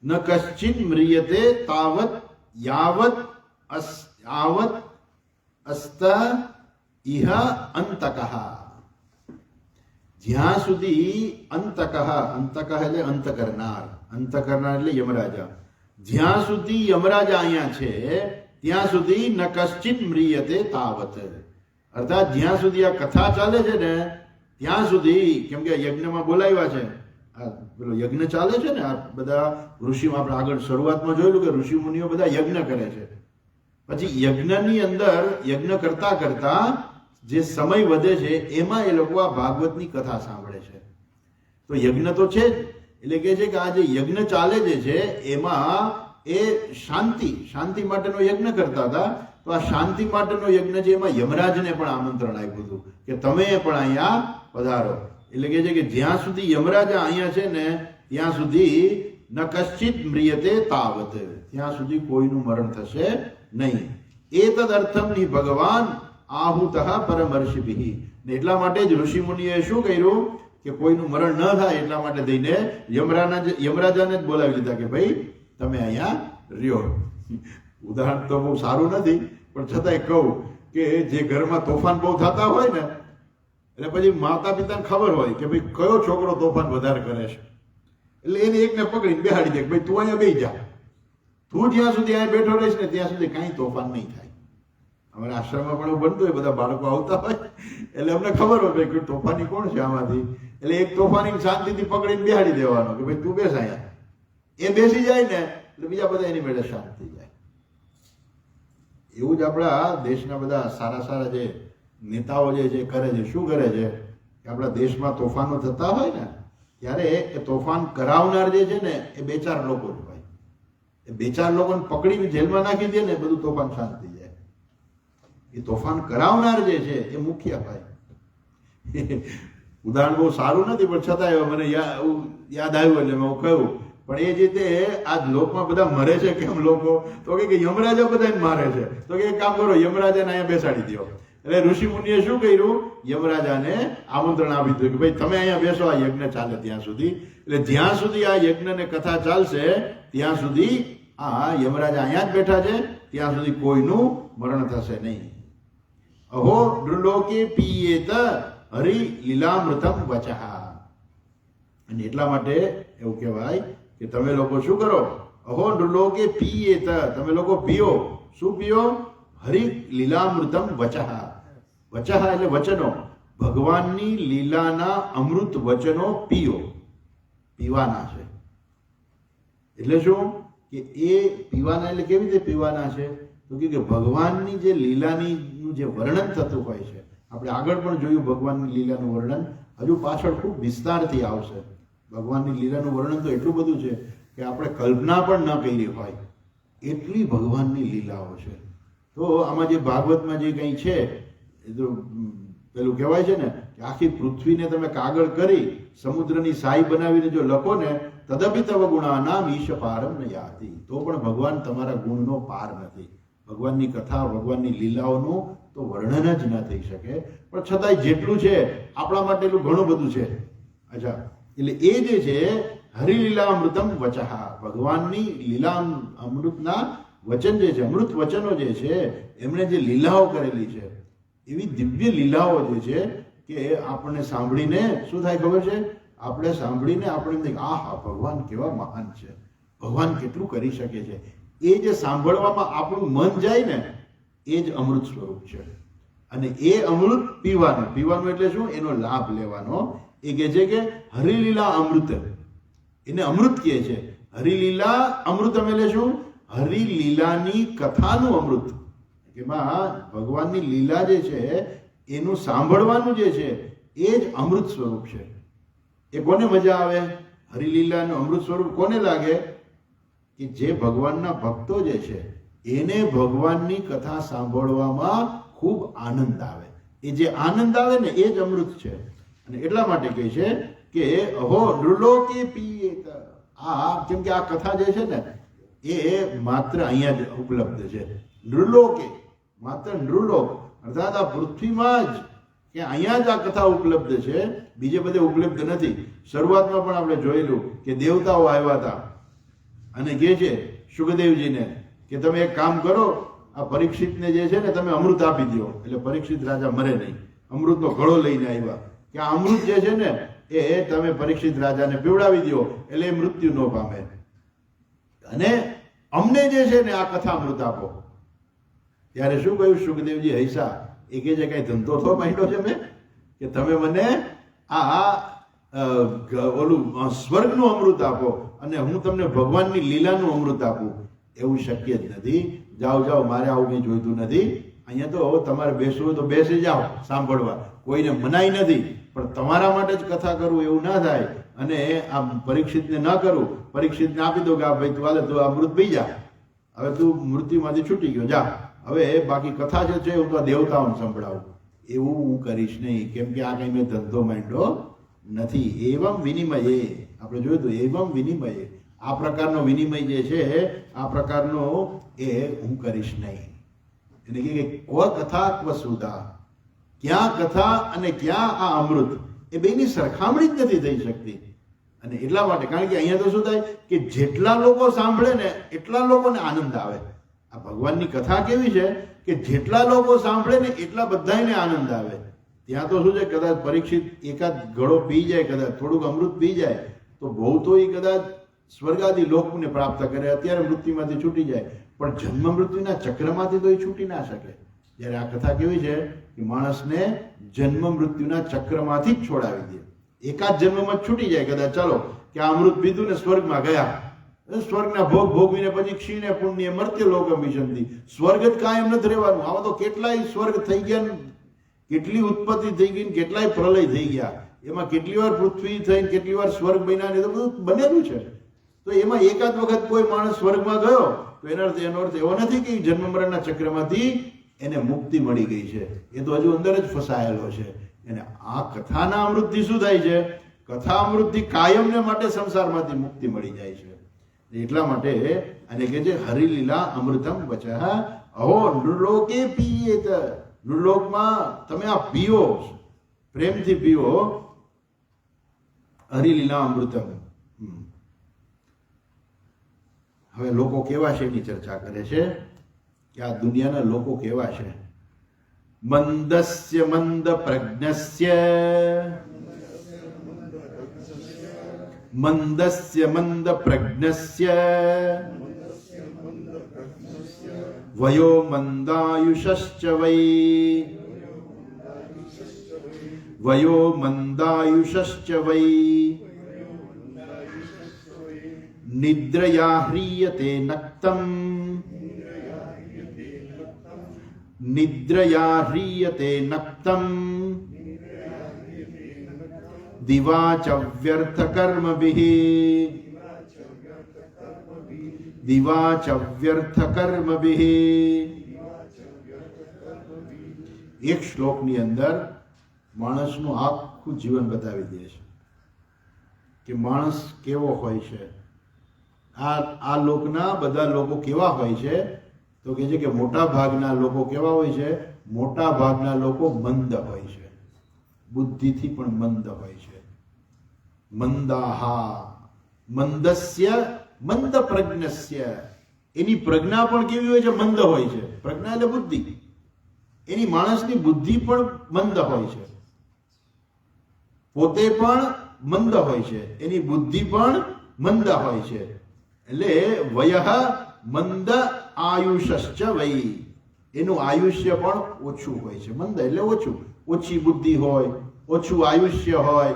S1: ન કશ્ચિન મ્રિયતે તાવત યાવત યાવત અસ્ત ઇહ અંતકઃ. જ્યાં સુધી અંતકઃ, અંતકઃ એટલે અંત કરનાર, અંત કરનાર એટલે યમરાજા, જ્યાં સુધી યમરાજા અહીંયા છે ત્યાં સુધી ન કશ્ચિન મ્રિયતે તાવત, અર્થાત જ્યાં સુધી આ કથા ચાલે છે ને ત્યાં સુધી, કેમ કે યજ્ઞમાં બોલાવ્યા છે, આ પેલો યજ્ઞ ચાલે છે ને, આ બધા ઋષિઓ, આપણે આગળ શરૂઆતમાં જોયેલું કે ઋષિ મુનિઓ બધા યજ્ઞ કરે છે, પછી યજ્ઞની અંદર યજ્ઞ કરતા કરતા જે સમય વધે છે એમાં એ લોકો આ ભાગવતની કથા સાંભળે છે. તો યજ્ઞ તો છે જ, એટલે કે છે કે આ જે યજ્ઞ ચાલે જે છે એમાં એ શાંતિ માટેનો યજ્ઞ કરતા હતા. તો આ શાંતિ માટેનો યજ્ઞ છે એમાં યમરાજને પણ આમંત્રણ આપ્યું હતું કે તમે પણ અહીંયા પધારો. એટલે કે છે કે જ્યાં સુધી યમરાજા અહીંયા છે ને ત્યાં સુધી ન કશ્ચિત મ્રિયતે તાવત, ત્યાં સુધી કોઈનું મરણ થશે નહીં. એતદ અર્થમ નિ ભગવાન આહુતઃ પરમર્ષિભિ. ને એટલા માટે જ ઋષિ મુનિએ શું કર્યું કે કોઈનું મરણ ન થાય એટલા માટે થઈને યમરાજાને જ બોલાવી લીધા કે ભાઈ તમે અહીંયા રહ્યો. ઉદાહરણ તો બહુ સારું નથી, પણ છતાંય કહું કે જે ઘરમાં તોફાન બહુ થતા હોય ને, એટલે પછી માતા પિતાને ખબર હોય કે ભાઈ કયો છોકરો તોફાન વધારે કરે છે, એટલે એને એકને પકડીને બેહાડી દે કે ભાઈ તું અહીંયા બેસી જા, તું જ્યાં સુધી અહીંયા બેઠો રહીશ ને ત્યાં સુધી કાંઈ તોફાન નહીં થાય. અમારા આશ્રમમાં પણ એવું બનતું હોય, બધા બાળકો આવતા હોય એટલે અમને ખબર હોય ભાઈ તોફાની કોણ છે આમાંથી, એટલે એક તોફાની શાંતિથી પકડીને બેહાડી દેવાનો કે ભાઈ તું બેસ અહીંયા. એ બેસી જાય ને એટલે બીજા બધા એની મેળે શાંત થઈ જાય. એવું જ આપણા દેશના બધા સારા સારા જે નેતાઓ જે છે કરે છે, શું કરે છે કે આપણા દેશમાં તોફાનો થતા હોય ને ત્યારે એ તોફાન કરાવનાર જે છે ને એ બે ચાર લોકો જ હોય. એ બે ચાર લોકોને પકડીને જેલમાં નાખી દે ને બધું તોફાન શાંત થઈ જાય. એ તોફાન કરાવનાર જે છે એ મુખ્ય હોય. ઉદાહરણ બહુ સારું નથી પણ છતાંય મને યાદ આવ્યું એટલે મેં કહ્યું. પણ એ જે તે આ લોકમાં બધા મરે છે કેમ લોકો, તો કે યમરાજા બધાને મારે છે, તો કે એક કામ કરો યમરાજાને અહીંયા બેસાડી દો. એટલે ઋષિ મુનિએ શું કર્યું, યમરાજાને આમંત્રણ આપી દીધું કે ભાઈ તમે અહીંયા બેસો, આ યજ્ઞ ચાલે ત્યાં સુધી. એટલે જ્યાં સુધી આ યજ્ઞને કથા ચાલશે ત્યાં સુધી આ યમરાજા અહીંયા જ બેઠા છે, ત્યાં સુધી કોઈનું મરણ થશે નહીં. અહો નૃલોકે પીયેત હરિ લીલામૃતમ વચઃ. અને એટલા માટે એવું કહેવાય કે તમે લોકો શું કરો, અહો નૃલોકે પીયેત, તમે લોકો પીઓ. શું પીઓ? હરિ લીલામૃતમ વચઃ. વચઃ એટલે વચનો, ભગવાનની લીલાના અમૃત વચનો પીઓ, પીવાના છે. એટલે શું કે એ પીવાના એટલે કેવી રીતે પીવાના છે, તો કે ભગવાનની જે લીલાની જે વર્ણન થતું હોય છે, આપણે આગળ પણ જોયું ભગવાનની લીલાનું વર્ણન, હજુ પાછળ ખૂબ વિસ્તારથી આવશે. ભગવાનની લીલાનું વર્ણન તો એટલું બધું છે કે આપણે કલ્પના પણ ન કરી હોય એટલી ભગવાનની લીલાઓ છે. તો આમાં જે ભાગવતમાં જે કંઈ છે એ તો પેલું કહેવાય છે ને કે આખી પૃથ્વીને તમે કાગળ કરી સમુદ્રની સાઈ બનાવીને જો લખો ને, તદપિ તવ ગુણાનામ ઈશ પારમ ન યાતિ, તો પણ ભગવાન તમારા ગુણનો પાર નથી. ભગવાનની કથા, ભગવાનની લીલાઓનું તો વર્ણન જ ન થઈ શકે. પણ છતાંય જેટલું છે આપણા માટે એટલું ઘણું બધું છે. અચ્છા, એટલે એ જે છે હરિલીલામૃતમ વચઃ, ભગવાનની લીલા અમૃતના વચન જે છે, અમૃત વચનો જે છે એમણે જે લીલાઓ કરેલી છે, એવી દિવ્ય લીલાઓ જે છે કે આપણને સાંભળીને શું થાય ખબર છે, આપણે સાંભળીને આપણે એમ થાય આહા ભગવાન કેવા મહાન છે, ભગવાન કેટલું કરી શકે છે. એ જે સાંભળવામાં આપણું મન જાય ને એ જ અમૃત સ્વરૂપ છે. અને એ અમૃત પીવાનું, પીવાનું એટલે શું, એનો લાભ લેવાનો. એ કહે છે કે હરિલીલા અમૃત, એને અમૃત કહે છે. હરિલીલા અમૃતમ એટલે શું, હરિલીલાની કથાનું અમૃત. એમાં ભગવાનની લીલા જે છે એનું સાંભળવાનું જે છે એ જ અમૃત સ્વરૂપ છે. એ કોને મજા આવે, હરિલીલાનું અમૃત સ્વરૂપ કોને લાગે, કે જે ભગવાનના ભક્તો જે છે એને ભગવાનની કથા સાંભળવામાં ખૂબ આનંદ આવે. એ જે આનંદ આવે ને એ જ અમૃત છે. અને એટલા માટે કહે છે કે અહો નૃલોકે પીયેત. આ કેમ કે આ કથા જે છે ને એ માત્ર અહીંયા જ ઉપલબ્ધ છે. નૃલોકે, માત્ર નૃલોક અર્થાત આ પૃથ્વીમાં જ, કે અહીંયા જ આ કથા ઉપલબ્ધ છે, બીજે બધે ઉપલબ્ધ નથી. શરૂઆતમાં પણ આપણે જોયેલું કે દેવતાઓ આવ્યા હતા અને કહે છે શુકદેવજીને કે તમે એક કામ કરો, આ પરીક્ષિતને જે છે ને તમે અમૃત આપી દો. એટલે પરીક્ષિત રાજા મરે નહીં, અમૃતનો ઘડો લઈને આવ્યા કે આ અમૃત જે છે ને એ તમે પરીક્ષિત રાજાને પીવડાવી દો એટલે એ મૃત્યુ ન પામે, અને અમને જે છે ને આ કથા અમૃત આપો. ત્યારે શું કહ્યું શુકદેવજી હૈસા, એ કહે છે કઈ ધંધો થો માંડ્યો છે મેં કે તમે મને ઓલું સ્વર્ગનું અમૃત આપો અને હું તમને ભગવાનની લીલાનું અમૃત આપું. એવું શક્ય જ નથી. જાઓ જાઓ, મારે આવું કંઈ જોઈતું નથી. અહીંયા તો તમારે બેસવું હોય તો બેસી જાઓ સાંભળવા, કોઈને મનાઈ નથી, પણ તમારા માટે જ કથા કરવું એવું ના થાય. અને આ પરીક્ષિતને ન કરું, પરીક્ષિતને આપી દો કે આ ભાઈ તું હાલે તું અમૃત પી જા, હવે તું મૃત્યુમાંથી છૂટી ગયો જા, હવે બાકી કથા જે છે હું તો દેવતાઓને સંભળાવું. એવું હું કરીશ નહીં, કેમ કે આ કંઈ મેં ધંધો માંડ્યો નથી. એવમ વિનિમય, આપણે જોયું તો એવમ વિનિમય, આ પ્રકારનો વિનિમય જે છે આ પ્રકારનો એ હું કરીશ નહીં. એને કે કો કથા ક્વ સુધા, ક્યાં કથા અને ક્યાં આ અમૃત, એ બેની સરખામણી જ નથી થઈ શકતી. અને એટલા માટે, કારણ કે અહીંયા તો શું થાય કે જેટલા લોકો સાંભળે ને એટલા લોકોને આનંદ આવે. આ ભગવાનની કથા કેવી છે કે જેટલા લોકો સાંભળે ને એટલા બધાને આનંદ આવે. ત્યાં તો શું છે, કદાચ પરીક્ષિત એકાદ ઘડો પી જાય, કદાચ થોડુંક અમૃત પી જાય તો બહુ તો એ કદાચ સ્વર્ગાદી લોકને પ્રાપ્ત કરે, અત્યારે મૃત્યુમાંથી છૂટી જાય, પણ જન્મ મૃત્યુના ચક્રમાંથી તો એ છૂટી ના શકે. જ્યારે આ કથા કેવી છે કે માણસને જન્મ મૃત્યુના ચક્રમાંથી જ છોડાવી દે. એકાદ જન્મમાં જ છૂટી જાય કદાચ, ચાલો કે આ અમૃત પીધું ને સ્વર્ગમાં ગયા, સ્વર્ગના ભોગ ભોગવીને પછી ક્ષીણે પુણ્ય મર્ત્ય લોકમ વિશંતિ. સ્વર્ગ જ કાયમ નથી રહેવાનું. આવા તો કેટલાય સ્વર્ગ થઈ ગયા, કેટલી ઉત્પત્તિ થઈ ગઈ, કેટલાય પ્રલય થઈ ગયા, એમાં કેટલી વાર પૃથ્વી થઈને કેટલી વાર સ્વર્ગ બન્યા, ને તો બધું બનેલું છે. તો એમાં એકાદ વખત કોઈ માણસ સ્વર્ગમાં ગયો તો એનો અર્થ એવો નથી કે જન્મ મરણના ચક્રમાંથી એને મુક્તિ મળી ગઈ છે. એ તો હજુ અંદર જ ફસાયેલો છે. અને આ કથાના અમૃતથી શું થાય છે? કથા અમૃતથી કાયમને માટે સંસારમાંથી મુક્તિ મળી જાય છે. એટલા માટે અને કે છે હરિલીલા અમૃતમ વચઃ અહો નૃલોકે પીયેત. નૃલોકમાં તમે આ પીઓ, પ્રેમથી પીઓ હરિલીલા અમૃતમ. હવે લોકો કેવા છે એની ચર્ચા કરે છે કે આ દુનિયાના લોકો કેવા છે. મંદસ્ય મંદ પ્રજ્ઞસ્ય, મંદસ્ય મંદ પ્રજ્ઞસ્ય વયો મંદાયુષશ્ચ વૈ, વયો મંદાયુષશ્ચ વૈ નિદ્રયા હ્રિયતે નક્તમ, નિદ્રયા હ્રિયતે નક્તમ દિવાચ વ્યર્થ કર્મભિઃ, દિવાચ વ્યર્થ કર્મભિઃ. એક શ્લોકની અંદર માણસનું આખું જીવન બતાવી દે છે કે માણસ કેવો હોય છે. આ લોકના બધા લોકો કેવા હોય છે? તો કહે છે કે મોટા ભાગના લોકો કેવા હોય છે? મોટા ભાગના લોકો મંદ હોય છે, બુદ્ધિથી પણ મંદ હોય છે. મંદાહા, મંદસ્ય મંદ પ્રજ્ઞસ્ય, એની પ્રજ્ઞા પણ કેવી હોય છે? મંદ હોય છે. પ્રજ્ઞા એટલે બુદ્ધિ. એની માણસની બુદ્ધિ પણ મંદ હોય છે, પોતે પણ મંદ હોય છે, એની બુદ્ધિ પણ મંદ હોય છે. એટલે વયઃ મંદ આયુષશ્ચ વૈ, એનું આયુષ્ય પણ ઓછું હોય છે. મંદ એટલે ઓછું, ઓછી બુદ્ધિ હોય, ઓછું આયુષ્ય હોય.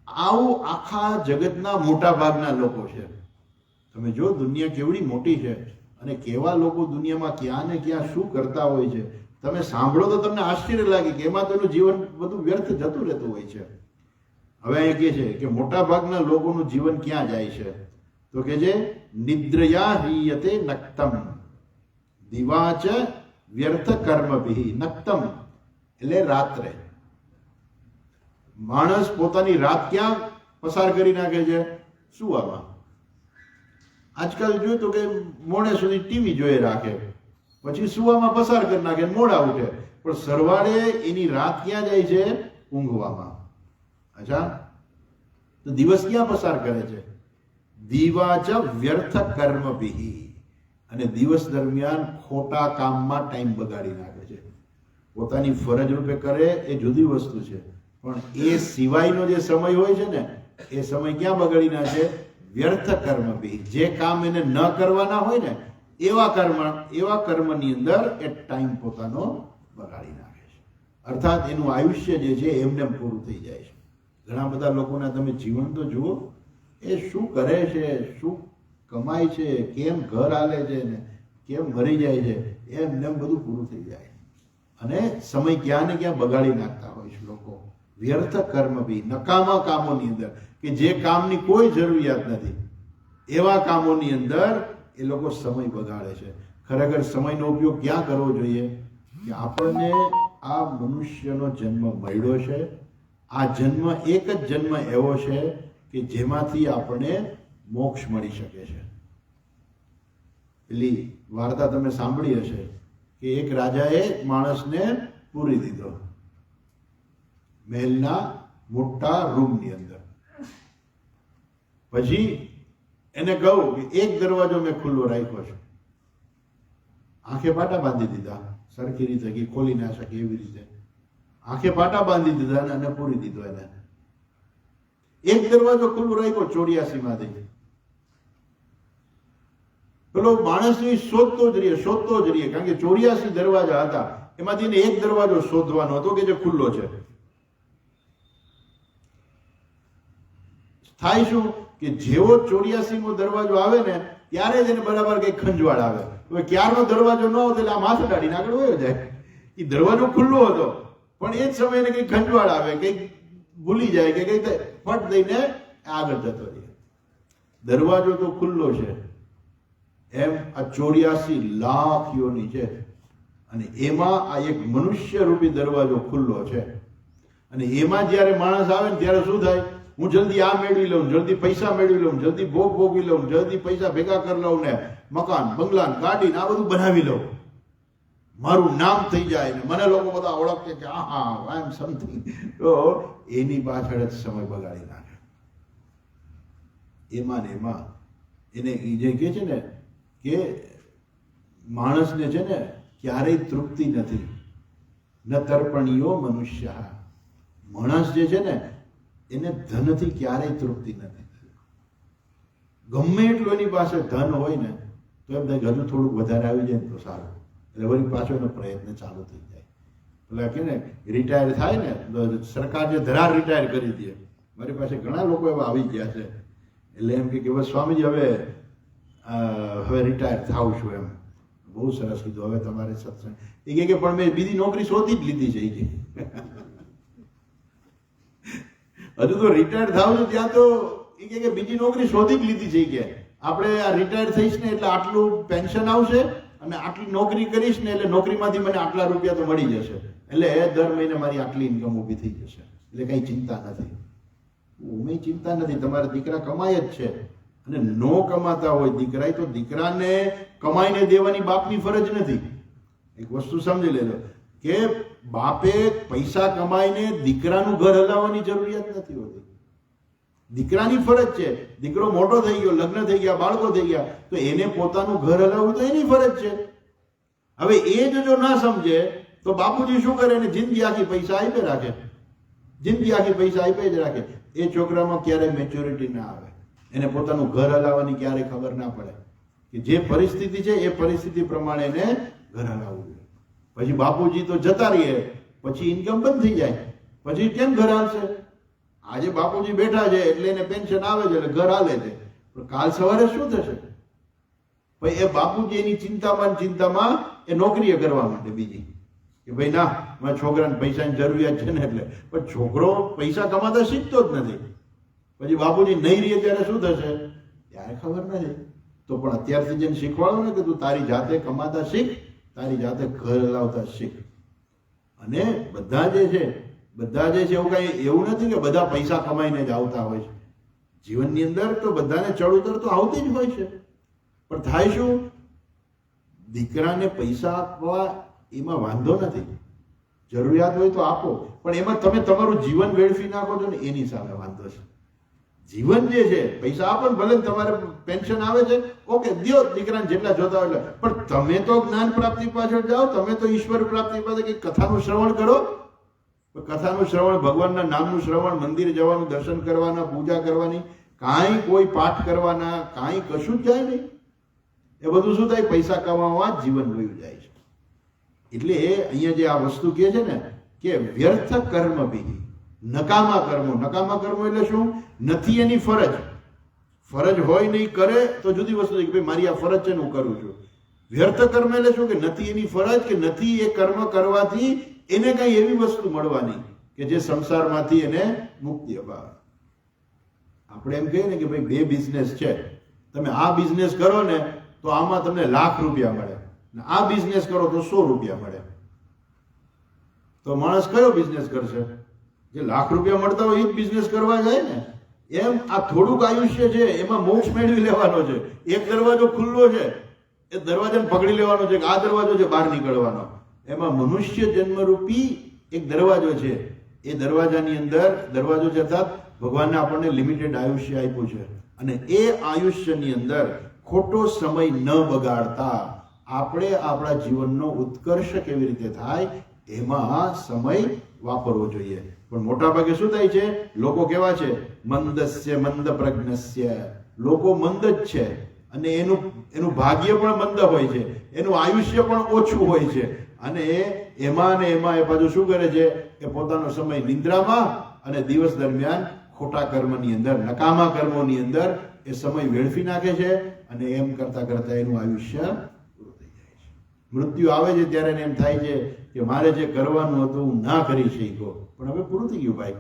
S1: આવું આખા જગતના મોટા ભાગના લોકો છે. તમે જો દુનિયા કેવડી મોટી છે અને કેવા લોકો દુનિયામાં ક્યાં ને ક્યાં શું કરતા હોય છે. તમે સાંભળો તો તમને આશ્ચર્ય લાગે કે એમાં તેનું જીવન બધું વ્યર્થ જતું રહેતું હોય છે. હવે અહીં કહે છે કે મોટા ભાગના લોકોનું જીવન ક્યાં જાય છે? તો કે છે નિદ્રયા હીયતે નક્તમ દિવાચ વ્યર્થ કર્મભિ. નક્તમ એટલે રાત્રે. માણસ પોતાની રાત ક્યાં પસાર કરી નાખે છે? સુવામાં. આજકાલ જોયું તો કે મોડે સુધી ટીવી જોઈ રાખે, પછી સુવામાં પસાર કરી નાખે, મોડા ઉઠે, પણ સરવાળે એની રાત ક્યાં જાય છે? ઊંઘવામાં. અચ્છા, તો દિવસ ક્યાં પસાર કરે છે? દિવાચ વ્યર્થ કર્મભિ. અને દિવસ દરમિયાન ખોટા કામમાં ટાઈમ બગાડી નાખે છે. પોતાની ફરજ રૂપે કરે એ જુદી વસ્તુ છે, પણ એ સિવાયનો જે સમય હોય છે ને, એ સમય ક્યાં બગાડી નાખે? વ્યર્થ કર્મભિ. જે કામ એને ન કરવાના હોય ને એવા કર્મની અંદર એ ટાઈમ પોતાનો બગાડી નાખે છે. અર્થાત એનું આયુષ્ય જે છે એમને પૂરું થઈ જાય છે. ઘણા બધા લોકોના તમે જીવન તો જુઓ, એ શું કરે છે, શું કમાય છે, કેમ ઘર હાલે છે ને કેમ મરી જાય છે, એમને બધું પૂરું થઈ જાય. અને સમય ક્યાં ને ક્યાં બગાડી નાખતા હોય છે લોકો. વ્યર્થ કર્મભિ, નકામા કામોની અંદર, કે જે કામની કોઈ જરૂરિયાત નથી એવા કામોની અંદર એ લોકો સમય બગાડે છે. ખરેખર સમયનો ઉપયોગ ક્યાં કરવો જોઈએ? કે આપણને આ મનુષ્યનો જન્મ મળ્યો છે. આ જન્મ એક જ જન્મ એવો છે કે જેમાંથી આપણને મોક્ષ મળી શકે છે. પેલી વાર્તા તમે સાંભળી હશે કે એક રાજાએ માણસને પૂરી દીધો મહેલના મોટા રૂમની અંદર. પછી એને કહું કે એક દરવાજો મેં ખુલ્લો રાખ્યો છે. આંખે પાટા બાંધી દીધા, સરખી રીતે કે ખોલી ના શકે એવી રીતે આંખે પાટા બાંધી દીધા અને પૂરી દીધો એને. એક દરવાજો ખુલ્લો રાખ્યો 84 માંથી. પેલો માણસ શોધતો જ રહીએ, કારણ કે 84 દરવાજા હતા, એમાંથી એને એક દરવાજો શોધવાનો હતો કે જે ખુલ્લો છે. થાય શું કે જેવો 84મો દરવાજો આવે ને ત્યારે જ એને બરાબર કઈ ખંજવાળ આવે. હવે ક્યારનો દરવાજો ન આવતો એટલે આમ હાથ અડાડીને આગળ વયો જાય. એ દરવાજો ખુલ્લો હતો, પણ એ જ સમયે એને કઈ ખંજવાળ આવે, કઈ ભૂલી જાય કે કઈ ફટ દઈને આગળ જતો રહે. દરવાજો તો ખુલ્લો છે. એમ આ 84 લાખ યોની છે, અને એમાં આ એક મનુષ્ય રૂપી દરવાજો ખુલ્લો છે. અને એમાં જયારે માણસ આવે ને ત્યારે શું થાય? હું જલ્દી આ મેળવી લઉં, જલ્દી પૈસા મેળવી લઉં, જલ્દી ભોગ ભોગવી લઉં, જલ્દી પૈસા ભેગા કરી લઉં ને મકાન બંગલા ગાડી આ બધું બનાવી લઉં, મારું નામ થઈ જાય ને મને લોકો બધા ઓળખે કે આઈ એમ સમથિંગ. તો એની પાછળ જ સમય બગાડી નાખે. એમાં ને એમાં એને જે કહે છે ને કે માણસને છે ને ક્યારેય તૃપ્તિ નથી. ન તર્પણીયો મનુષ્ય. માણસ જે છે ને એને ધનથી ક્યારેય તૃપ્તિ નથી. ગમે એટલું એની પાસે ધન હોય ને તો એમ થાય હજુ થોડુંક વધારે આવી જાય ને તો સારું, એટલે વળી પાછો એનો પ્રયત્ન ચાલુ થઈ જાય. એટલે કે ને રિટાયર થાય ને તો સરકાર જે ધરાર રિટાયર કરી દે. મારી પાસે ઘણા લોકો એવા આવી ગયા છે. એટલે એમ કે બસ સ્વામીજી હવે રિટાયર થાવ છું. એમ બહુ સરસ કીધું, હવે તમારે સત્સંગ. એ કે પણ મેં બીજી નોકરી શોધી જ લીધી છે. હજુ તો રિટાયર થાવ છું ત્યાં તો એ કે બીજી નોકરી શોધી જ લીધી છે. કે આપણે આ રિટાયર થઈશ ને એટલે આટલું પેન્શન આવશે અને આટલી નોકરી કરીશ ને એટલે નોકરીમાંથી મને આટલા રૂપિયા તો મળી જશે, એટલે દર મહિને મારી આટલી ઇન્કમ ઊભી થઈ જશે, એટલે કઈ ચિંતા નથી. ઉમે ચિંતા નથી, તમારા દીકરા કમાય જ છે. અને નો કમાતા હોય દીકરા તો દીકરાને કમાઈને દેવાની બાપની ફરજ નથી. એક વસ્તુ સમજી લેજો કે બાપે પૈસા કમાઈને દીકરાનું ઘર હલાવવાની જરૂરિયાત નથી હોતી. દીકરાની ફરજ છે. દીકરો મોટો થઈ ગયો, લગ્ન થઈ ગયા, બાળકો થઈ ગયા, તો એને પોતાનું ઘર હલાવવું તો એની ફરજ છે. હવે એ જો ના સમજે તો બાપુજી શું કરે? એને જિંદગી આખી પૈસા આપે રાખે, જિંદગી આખી પૈસા આપે જ રાખે. એ છોકરામાં ક્યારેય મેચ્યોરિટી ના આવે, એને પોતાનું ઘર હલાવવાની ક્યારેય ખબર ના પડે કે જે પરિસ્થિતિ છે એ પરિસ્થિતિ પ્રમાણે એને ઘર હલાવવું જોઈએ. પછી બાપુજી તો જતા રહીએ, પછી ઇન્કમ બંધ થઈ જાય, પછી કેમ ઘર હાલશે? આજે બાપુજી બેઠા છે એટલે એને પેન્શન આવે છે એટલે ઘર હાલે છે, પણ કાલ સવારે શું થશે? ભાઈ એ બાપુજી એની ચિંતામાં એ નોકરીએ કરવા માટે બીજી કે ભાઈ ના મારા છોકરાને પૈસાની જરૂરિયાત છે ને એટલે. પણ છોકરો પૈસા કમાતા શીખતો જ નથી. પછી બાપુજી નહીં રહીએ ત્યારે શું થશે ત્યારે ખબર નથી. તો પણ અત્યારથી જેને શીખવાડો ને કે તું તારી જાતે કમાતા શીખ, તારી જાતે ઘર લાવતા શીખ. અને બધા જે છે એવું કઈ એવું નથી કે બધા પૈસા કમાઈને જ આવતા હોય છે. જીવનની અંદર તો બધાને ચડ ઉતર તો આવતી જ હોય છે. પણ થાય શું, દીકરાને પૈસા આપવા એમાં વાંધો નથી, જરૂરિયાત હોય તો આપો, પણ એમાં તમે તમારું જીવન વેડફી નાખો છો ને એની સામે વાંધો છે. જીવન જે છે, પૈસા આપો ને ભલે તમારે પેન્શન આવે છે, ઓકે દો દીકરાને જેટલા જોતા હોય એટલે, પણ તમે તો જ્ઞાન પ્રાપ્તિ પાછળ જાઓ, તમે તો ઈશ્વર પ્રાપ્તિ પાછળ કંઈક કથાનું શ્રવણ કરો. કથાનું શ્રવણ, ભગવાનના નામનું શ્રવણ, મંદિરે જવાનું, દર્શન કરવાના, પૂજા કરવાની, કાંઈ કોઈ પાઠ કરવાના, કાંઈ કશું જ જાય નહીં. એ બધું શું થાય, પૈસા કમાવા જ જીવન વયું જાય છે. એટલે અહીંયા જે આ વસ્તુ કહે છે ને કે વ્યર્થ કર્મ બી, નકામા કર્મો. નકામા કર્મો એટલે શું, નથી એની ફરજ. ફરજ હોય નહીં કરે તો જુદી વસ્તુ છે કે ભાઈ મારી આ ફરજ છે ને હું કરું છું. વ્યર્થ કર્મ એટલે શું, કે નથી એની ફરજ, કે નથી એ કર્મ કરવાથી એને કઈ એવી વસ્તુ મળવાની કે જે સંસારમાંથી એને મુક્તિ અપાવે. આપણે એમ કહીએ ને કે ભાઈ બે બિઝનેસ છે, તમે આ બિઝનેસ કરો ને તો આમાં તમને ₹1,00,000 મળે, આ બિઝનેસ કરો તો ₹100 મળે. તો માણસ કયો બિઝનેસ કરશે? જે ₹1,00,000 મળતા હોય એ જ બિઝનેસ કરવા જાય ને. એમ આ થોડુંક આયુષ્ય છે, એમાં મોક્ષ મેળવી લેવાનો છે. એક દરવાજો ખુલ્લો છે, એ દરવાજાને પકડી લેવાનો છે, આ દરવાજો છે બહાર નીકળવાનો. એમાં મનુષ્ય જન્મરૂપી એક દરવાજો છે. એ દરવાજાની અંદર, દરવાજો છે અર્થાત ભગવાને આપણને લિમિટેડ આયુષ્ય આપ્યું છે, અને એ આયુષ્યની અંદર ખોટો સમય ન બગાડતા આપણે આપણા જીવનનો ઉત્કર્ષ કેવી રીતે થાય એમાં સમય વાપરવો જોઈએ. પણ મોટા ભાગે શું થાય છે, લોકો કેવા છે, મંદસ્ય મંદ પ્રજ્ઞસ્ય. લોકો મંદ જ છે, અને એનું ભાગ્ય પણ મંદ હોય છે, એનું આયુષ્ય પણ ઓછું હોય છે, અને એમાં ને એમાં એ પાછું શું કરે છે, એ પોતાનો સમય નિંદ્રામાં અને દિવસ દરમિયાન ખોટા કર્મની અંદર, નકામા કર્મોની અંદર એ સમય વેડફી નાખે છે, અને એમ કરતા કરતા એનું આયુષ્ય પૂરું થઈ જાય છે. મૃત્યુ આવે છે ત્યારે એને એમ થાય છે કે મારે જે કરવાનું હતું હું ના કરી શક્યો, પણ હવે પૂરું થઈ ગયું ભાઈ,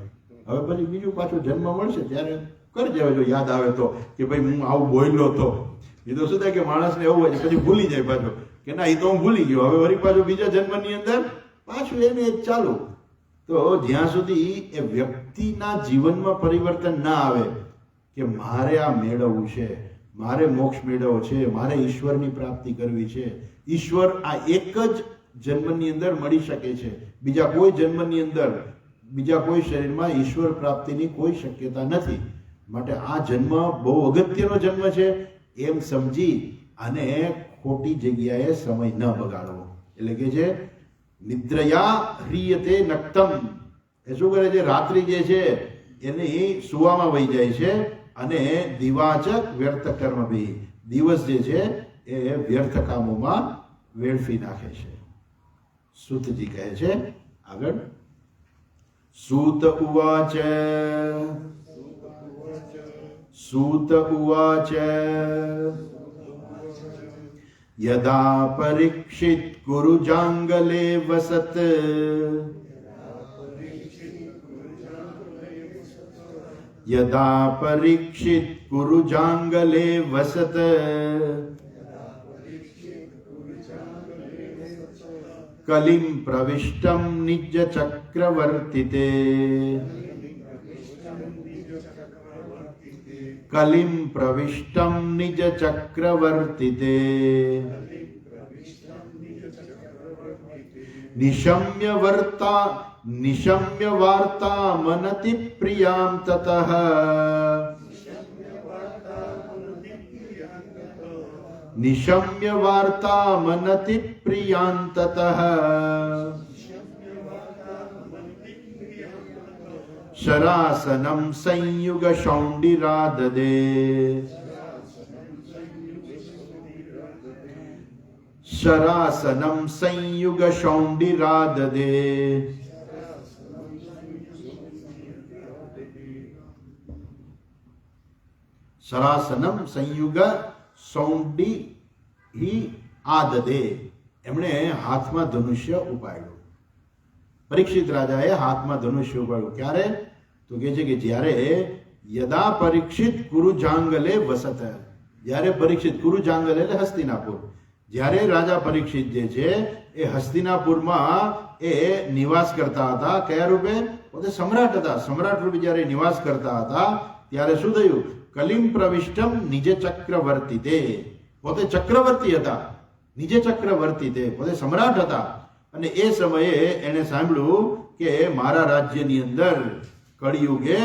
S1: હવે પછી બીજું પાછું જન્મ મળશે ત્યારે કરજે. હવે જો યાદ આવે તો કે ભાઈ હું આવું બોલ્યો હતો, એ તો શું થાય કે માણસને એવું હોય છે પછી ભૂલી જાય પાછો કે ના એ તો હું ભૂલી ગયો, હવે વળી પાછો બીજા જન્મની અંદર પાછું એને જ ચાલુ. તો જ્યાં સુધી એ વ્યક્તિના જીવનમાં પરિવર્તન ના આવે કે મારે આ મેળવવું છે, મારે મોક્ષ મેળવવો છે, મારે ઈશ્વરની પ્રાપ્તિ કરવી છે, ઈશ્વર આ એક જ જન્મની અંદર મળી શકે છે, બીજા કોઈ જન્મની અંદર, બીજા કોઈ શરીરમાં ઈશ્વર પ્રાપ્તિની કોઈ શક્યતા નથી, માટે આ જન્મ બહુ અગત્યનો જન્મ છે એમ સમજી અને ખોટી જગ્યાએ સમય ન બગાડવો. એટલે કે છે નિદ્રયા હ્રિયતે નક્તમ. એ શું કરે છે, રાત્રિ જે છે એની સુવામાં વહી જાય છે, અને દિવાચક વ્યર્થ કર્મ ભી, દિવસ જે છે એ વ્યર્થ કામોમાં વેડફી નાખે છે. સૂતજી કહે છે આગળ, સૂત ઉવાચ સૂત ઉવાચ યદા પરીક્ષિત ગુરુ જાંગલે વસત યદા પરીક્ષિત ગુરુ જાંગલે વસત કલિમ પ્રવિષ્ટમ નિજ ચક્રવર્તિતે કલિમ પ્રવિષ્ટમ નિજ ચક્રવર્તિતે નિશમ્ય વાર્તા મનતિ પ્રિયામ તતઃ નિશમ્ય વાર્તા મનતિ પ્રિયામ તતઃ શરાસનમ સંયુગ શૌંડિરાદદે શરાસનમ સંયુગ શૌંડિરાદદે. શરાસનમ સંયુગ સૌંડી આદદે. એમણે હાથમાં ધનુષ્ય ઉપાડ્યું. પરીક્ષિત રાજાએ હાથમાં ધનુષ્ય ઉપાડ્યું. ક્યારે? તો કહે છે કે જ્યારે યદા પરીક્ષિત ગુરુ જાંગલે વસત, જ્યારે પરીક્ષિત, કુરુ જાંગલ એટલે હસ્તિનાપુર, જ્યારે રાજા પરીક્ષિત જે છે એ હસ્તિનાપુરમાં એ નિવાસ કરતા હતા. કયા રૂપે? પોતે સમ્રાટ હતા. સમ્રાટ રૂપે જ્યારે નિવાસ કરતા હતા ત્યારે શું થયું? કલિમ પ્રવિષ્ટમ નિજ ચક્રવર્તી તે, પોતે ચક્રવર્તી હતા, નિજે ચક્રવર્તી તે, પોતે સમ્રાટ હતા. અને એ સમયે એને સાંભળ્યું કે મારા રાજ્યની અંદર કળિયુગે,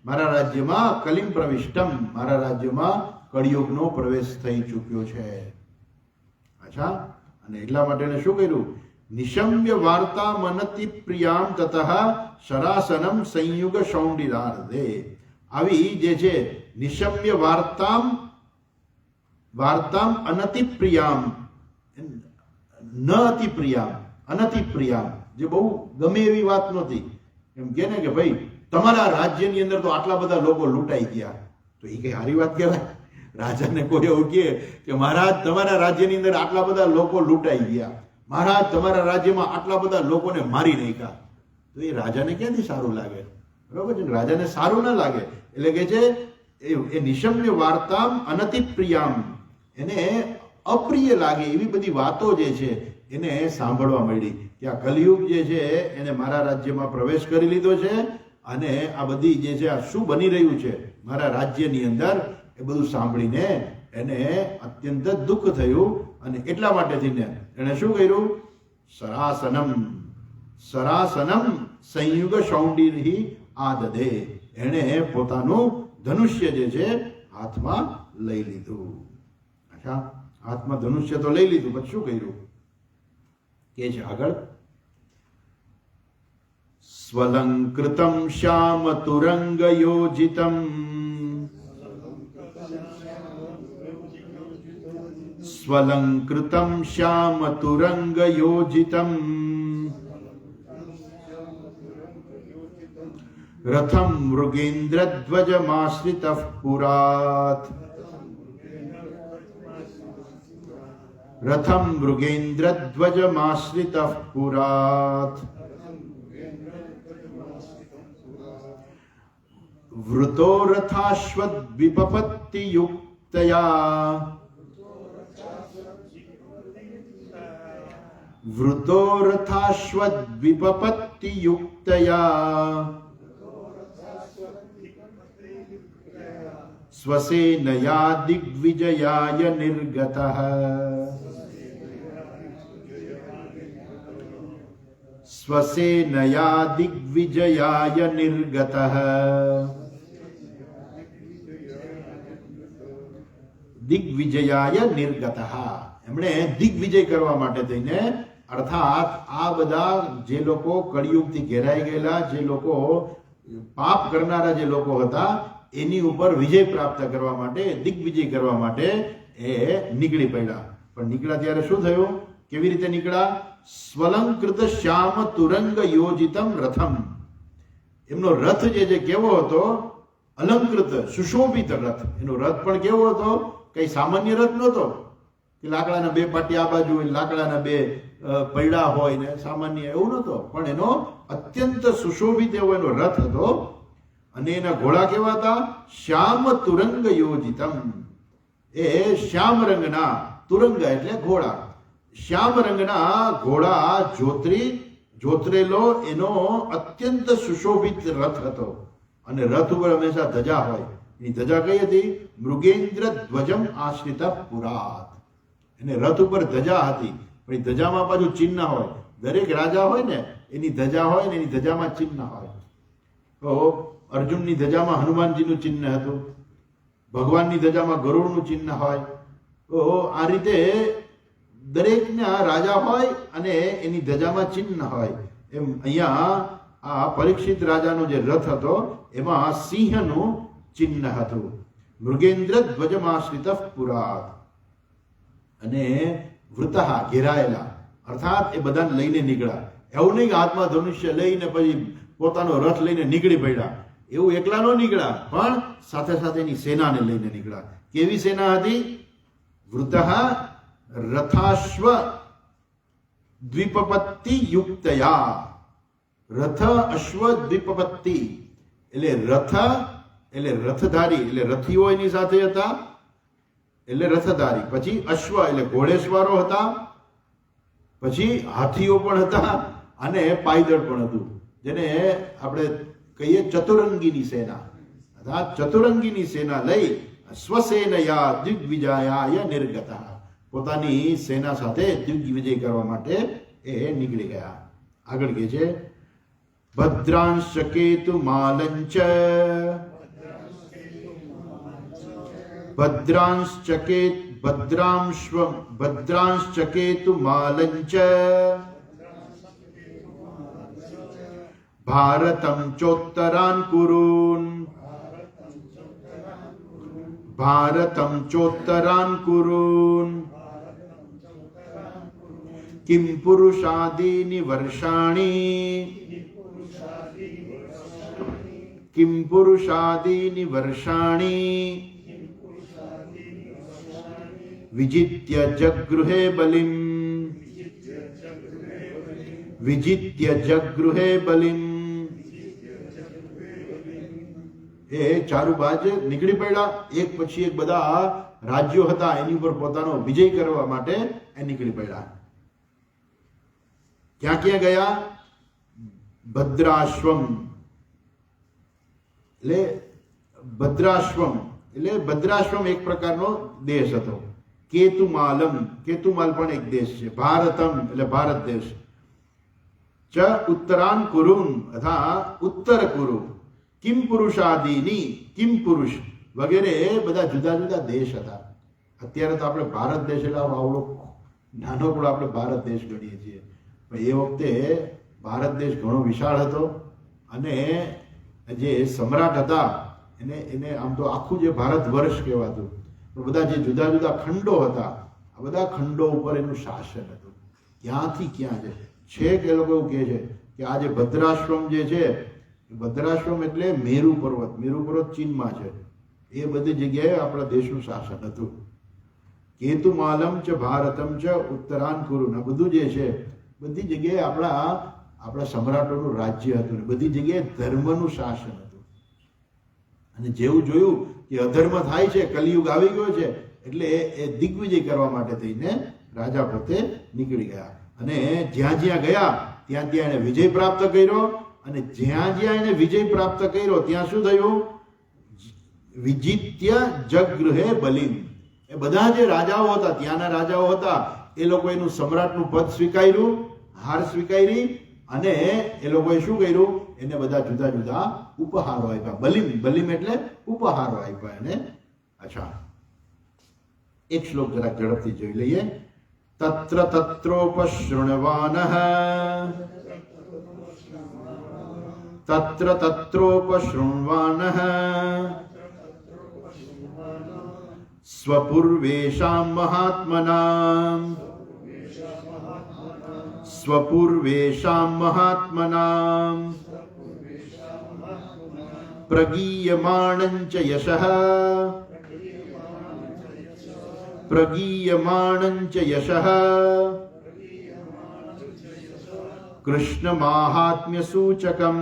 S1: મારા રાજ્યમાં કલિમ પ્રવિષ્ટમ, મારા રાજ્યમાં કળિયુગનો પ્રવેશ થઈ ચૂક્યો છે. અચ્છા, અને એટલા માટે એને શું કર્યું? નિશમ્ય વાર્તા મનતિ પ્રિયામ તતઃ શરાસનમ સંયુગ શૌંડિરાર્ધે. આવી જે છે નિશમ્ય વાર્તામ અનતિ પ્રિયામ, ન અતિ પ્રિયામ, અનતિ પ્રિયામ, જે બહુ ગમે એવી વાત નહોતી. એમ કે ને કે ભાઈ તમારા રાજ્યની અંદર તો આટલા બધા લોકો લૂંટાઈ ગયા, તો એ કઈ સારી વાત કહેવાય? રાજાને કોઈ એવું કહે કે મહારાજ તમારા રાજ્યની અંદર આટલા બધા લોકો લૂંટાઈ ગયા, મહારાજ તમારા રાજ્યમાં આટલા બધા લોકોને મારી નાખ્યા, તો એ રાજાને ક્યાંથી સારું લાગે? બરોબર છે, રાજાને સારું ના લાગે. એટલે કે છે એ નિશમ્ય વાર્તામ અનતિ પ્રિયામ, એને અપ્રિય લાગે એવી બધી વાતો જે છે એને સાંભળવા મળી કે આ કલિયુગ જે છે એને મારા રાજ્યમાં પ્રવેશ કરી લીધો છે, અને આ બધી જે છે આ શું બની રહ્યું છે મારા રાજ્યની અંદર, એ બધું સાંભળીને એને અત્યંત દુઃખ થયું. અને એટલા માટે થઈને એને શું કર્યું? સરાસનમ સંયુગ શૌંડિર્હિ આદદે, એણે પોતાનું ધનુષ્ય જે છે હાથમાં લઈ લીધું. અચ્છા, હાથમાં ધનુષ્ય તો લઈ લીધું, પછી શું કર્યું કે છે આગળ? સ્વલંકૃતમ શ્યામ તુરંગ યોજિતમ, સ્વલંકૃતમ શ્યામ તુરંગ યોજિતમ રથમ મૃગેન્દ્રધ્વજમાશ્રિતઃ પુરાત, રથમ મૃગેન્દ્રધ્વજમાશ્રિતઃ પુરાત, વૃતો રથાશ્વદ્વિપપત્તિયુક્તયા, વૃતો રથાશ્વદ્વિપપત્તિયુક્તયા સ્વસેનયા દિગ્વિજયાય નિર્ગતઃ, સ્વસેનયા દિગ્વિજયાય નિર્ગતઃ, દિગ્વિજયાય નિર્ગતઃ, એમણે દિગ્વિજય કરવા માટે થઈને, અર્થાત આ બધા જે લોકો કળિયુગથી ઘેરાઈ ગયેલા, જે લોકો પાપ કરનારા જે લોકો હતા એની ઉપર વિજય પ્રાપ્ત કરવા માટે, દિગ્વિજય કરવા માટે એ નીકળી પડ્યા. પણ નીકળ્યા ત્યારે શું થયું? કેવી રીતે નીકળ્યા? સ્વલંકૃત શ્યામ તુરંગ યોજિતમ રથમ, એમનો રથ જે છે કેવો હતો? અલંકૃત સુશોભિત રથ. એનો રથ પણ કેવો હતો? કઈ સામાન્ય રથ નહોતો કે લાકડાના બે પાટી આ બાજુ હોય, લાકડાના બે પૈડા હોય ને સામાન્ય, એવું નહોતો. પણ એનો અત્યંત સુશોભિત એવો એનો રથ હતો. અને એના ઘોડા કેવા હતા? શ્યામ તુરંગ યોજિતમ, એ શ્યામ રંગના, તુરંગ એટલે ઘોડા, શ્યામ રંગના ઘોડા જોતરેલો એનો અત્યંત સુશોભિત રથ હતો. અને રથ ઉપર હંમેશા ધજા હોય. એની ધજા કઈ હતી? મૃગેન્દ્ર ધ્વજમ આશ્રિત પુરાત. એને રથ ઉપર ધજા હતી, પણ ધજામાં પાછું ચિહ્ન હોય. દરેક રાજા હોય ને એની ધજા હોય ને એની ધજામાં ચિહ્ન હોય. તો અર્જુનની ધજામાં હનુમાનજીનું ચિહ્ન હતું, ભગવાનની ધજામાં ગરુડનું ચિહ્ન હોય. તો આ રીતે દરેકના રાજા હોય અને એની ધજામાં ચિહ્ન હોય. એમ અહીંયા આ પરીક્ષિત રાજાનો જે રથ હતો એમાં સિંહનું ચિહ્ન હતું. મૃગેન્દ્ર ધ્વજમાશ્રિત પુરાત. અને વૃતઃ ઘેરાયેલા, અર્થાત એ બધાને લઈને નીકળ્યા. એવું નહીં કે હાથમાં ધનુષ્ય લઈને પછી પોતાનો રથ લઈને નીકળી પડ્યા. એવું એકલા ન નીકળ્યા, પણ સાથે સાથે એની સેનાને લઈને નીકળ્યા. કેવી સેના હતી? વૃતઃ રથાશ્વ દ્વિપપત્તિ યુક્તયા. રથ અશ્વ દ્વિપપત્તિ એટલે રથ એટલે રથધારી એટલે રથીઓ એની સાથે હતા, એટલે રથધારી, પછી અશ્વ એટલે ઘોડેસવારો હતા, પછી હાથીઓ પણ હતા અને પાયદળ પણ હતું, જેને આપણે કહીએ ચતુરંગીની સેના. આ ચતુરંગીની સેના લઈ સ્વસેનયા દિગ્વિજયાય નિર્ગતા, પોતાની સેના સાથે દિગ્વિજય કરવા માટે એ નીકળી ગયા. આગળ કહે છે ભદ્રાંશ કેતુ માલંચ ભદ્રાંશ કેતુ માલંચ ભારતમ ચોત્તરાન કુરૂન કિમ પુરુષાદીની વર્ષાણી વિજિત્ય જગૃહે બલિમ. એ ચારુબાજ નીકળી પડ્યા, એક પછી એક બધા રાજ્યો હતા એની ઉપર પોતાનો વિજય કરવા માટે એ નીકળી પડ્યા. ક્યાં ક્યાં ગયા? ભદ્રાશ્વમ એટલે ભદ્રાશ્વમ એક પ્રકારનો દેશ હતો. કેતુમાલ પણ એક દેશ છે. ભારતમ એટલે ભારત દેશ. ચ ઉત્તરાન કુરુન તથા ઉત્તર કુરુ. કિમ પુરુષાદિની, કિમ પુરુષ વગેરે બધા જુદા જુદા દેશ હતા. અત્યારે તો આપણે ભારત દેશ એટલે આવડો નાનો પણ આપણે ભારત દેશ ગણીએ છીએ, પણ એ વખતે ભારત દેશ ઘણો વિશાળ હતો અને જે સમ્રાટ હતા એને આમ તો આખું જે ભારત વર્ષ કહેવાતું, પણ બધા જે જુદા જુદા ખંડો હતા, આ બધા ખંડો ઉપર એનું શાસન હતું. ક્યાંથી ક્યાં છે. છેક એ લોકો એવું કહે છે કે આ જે ભદ્રાશ્રમ જે છે, ભદ્રાશ્રમ એટલે મેરુ પર્વત ચીનમાં છે, એ બધી જગ્યાએ આપણા દેશનું શાસન હતું. કેતુમાલમ ચ ભારતમ ચ ઉત્તરાન કુરુ, આ બધું જે છે બધી જગ્યાએ આપણા સમ્રાટોનું રાજ્ય હતું, બધી જગ્યાએ ધર્મનું શાસન હતું. અને જેવું જોયું કે અધર્મ થાય છે, કલિયુગ આવી ગયો છે, એટલે એ દિગ્વિજય કરવા માટે થઈને રાજા પોતે નીકળી ગયા. અને જ્યાં જ્યાં ગયા ત્યાં ત્યાં એને વિજય પ્રાપ્ત કર્યો. અને જ્યાં જ્યાં એને વિજય પ્રાપ્ત કર્યો ત્યાં શું થયું? વિજિત્ય જગૃહે બલિમ. એ બધા જે રાજાઓ હતા, ત્યાંના રાજાઓ હતા, એ લોકો એનું સમ્રાટનું પદ સ્વીકાર્યું, હાર સ્વીકારી, અને એ લોકોએ શું કર્યું? એને બધા જુદા જુદા ઉપહારો આપ્યા. બલિમ એટલે ઉપહારો આપ્યા એને. અચ્છા, એક શ્લોક જરાક ઝડપથી જોઈ લઈએ. તત્ર તત્રોપશૃણવાનઃ સ્વપૂર્વેષાં મહાત્મનાં પ્રગીયમાણં ચ યશઃ કૃષ્ણમાહાત્મ્ય સૂચકમ.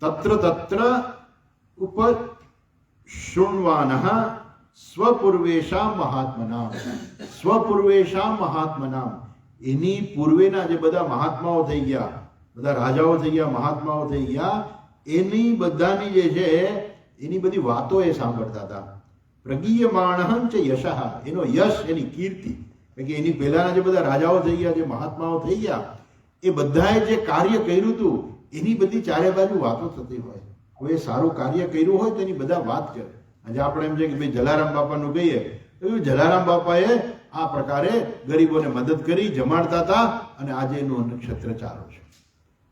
S1: તત્ર ઉપશૃણ્વાનઃ સ્વપૂર્વેષાં મહાત્મનાં. એની પૂર્વેના જે બધા મહાત્માઓ થઈ ગયા, બધા રાજાઓ થઈ ગયા, મહાત્માઓ થઈ ગયા, એની બધાની જે છે એની બધી વાતો એ સાંભળતા હતા. પ્રગીયમાણં ચ યશઃ, એનો યશ, એની કીર્તિ, કે એની પહેલાના જે બધા રાજાઓ થઈ ગયા, જે મહાત્માઓ થઈ ગયા, એ બધાએ જે કાર્ય કર્યું હતું એની બધી ચારે બાજુ વાતો થતી હોય. કોઈ સારું કાર્ય કર્યું હોય તો એની બધા વાત કરે. આજે આપણે એમ છે કે ભાઈ જલારામ બાપાનું કહીએ તો જલારામ બાપાએ આ પ્રકારે ગરીબોને મદદ કરી, જમાડતા હતા, અને આજે એનું નક્ષત્ર ચાલુ છે.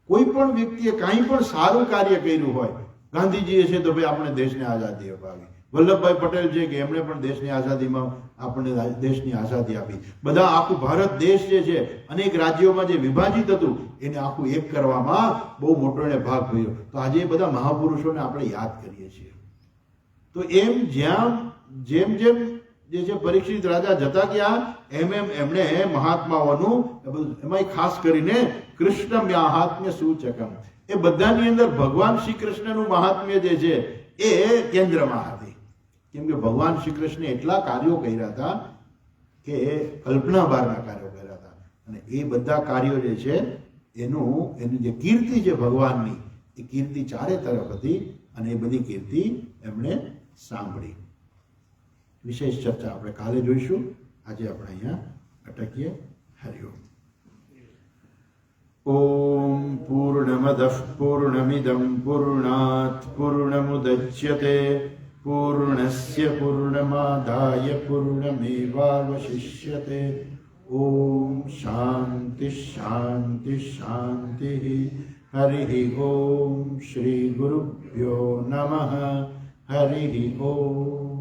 S1: કોઈ પણ વ્યક્તિએ કાંઈ પણ સારું કાર્ય કર્યું હોય, ગાંધીજીએ છે તો ભાઈ આપણે દેશને આઝાદી અપાવી, વલ્લભભાઈ પટેલ છે કે એમણે પણ દેશની આઝાદીમાં આપણને દેશની આઝાદી આપી. બધા આખું ભારત દેશ જે છે અનેક રાજ્યોમાં જે વિભાજિત હતું એને આખું એક કરવામાં બહુ મોટો એને ભાગ ભર્યો. તો આજે એ બધા મહાપુરુષોને આપણે યાદ કરીએ છીએ. તો એમ જેમ જે છે પરીક્ષિત રાજા જતા ગયા એમ એમણે મહાત્માઓનું એમાં ખાસ કરીને કૃષ્ણ મહાત્મ્ય સૂચકમ એ બધાની અંદર ભગવાન શ્રી કૃષ્ણનું મહાત્મ્ય જે છે એ કેન્દ્રમાં હતી. કેમ કે ભગવાન શ્રી કૃષ્ણે એટલા કાર્યો કર્યા હતા કે કલ્પના બહારના કાર્યો કર્યા હતા અને એ બધા કાર્યો જે છે એની જે કીર્તિ છે ભગવાનની એ કીર્તિ ચારે તરફ હતી અને એ બધી કીર્તિ એમણે સાંભળી. વિશેષ ચર્ચા આપણે કાલે જોઈશું. આજે આપણે અહીંયા અટકીએ. હરિઓમ. ઓમ પૂર્ણમદઃ પૂર્ણમિદં પૂર્ણાત પૂર્ણમુદચ્યતે પૂર્ણસ્ય પૂર્ણમાદાય પૂર્ણમેવાવશિષ્યતે. ઓમ શાંતિ શાંતિ શાંતિ. હરિ ઓમ શ્રી ગુરુભ્યો નમઃ. હરિ ઓમ.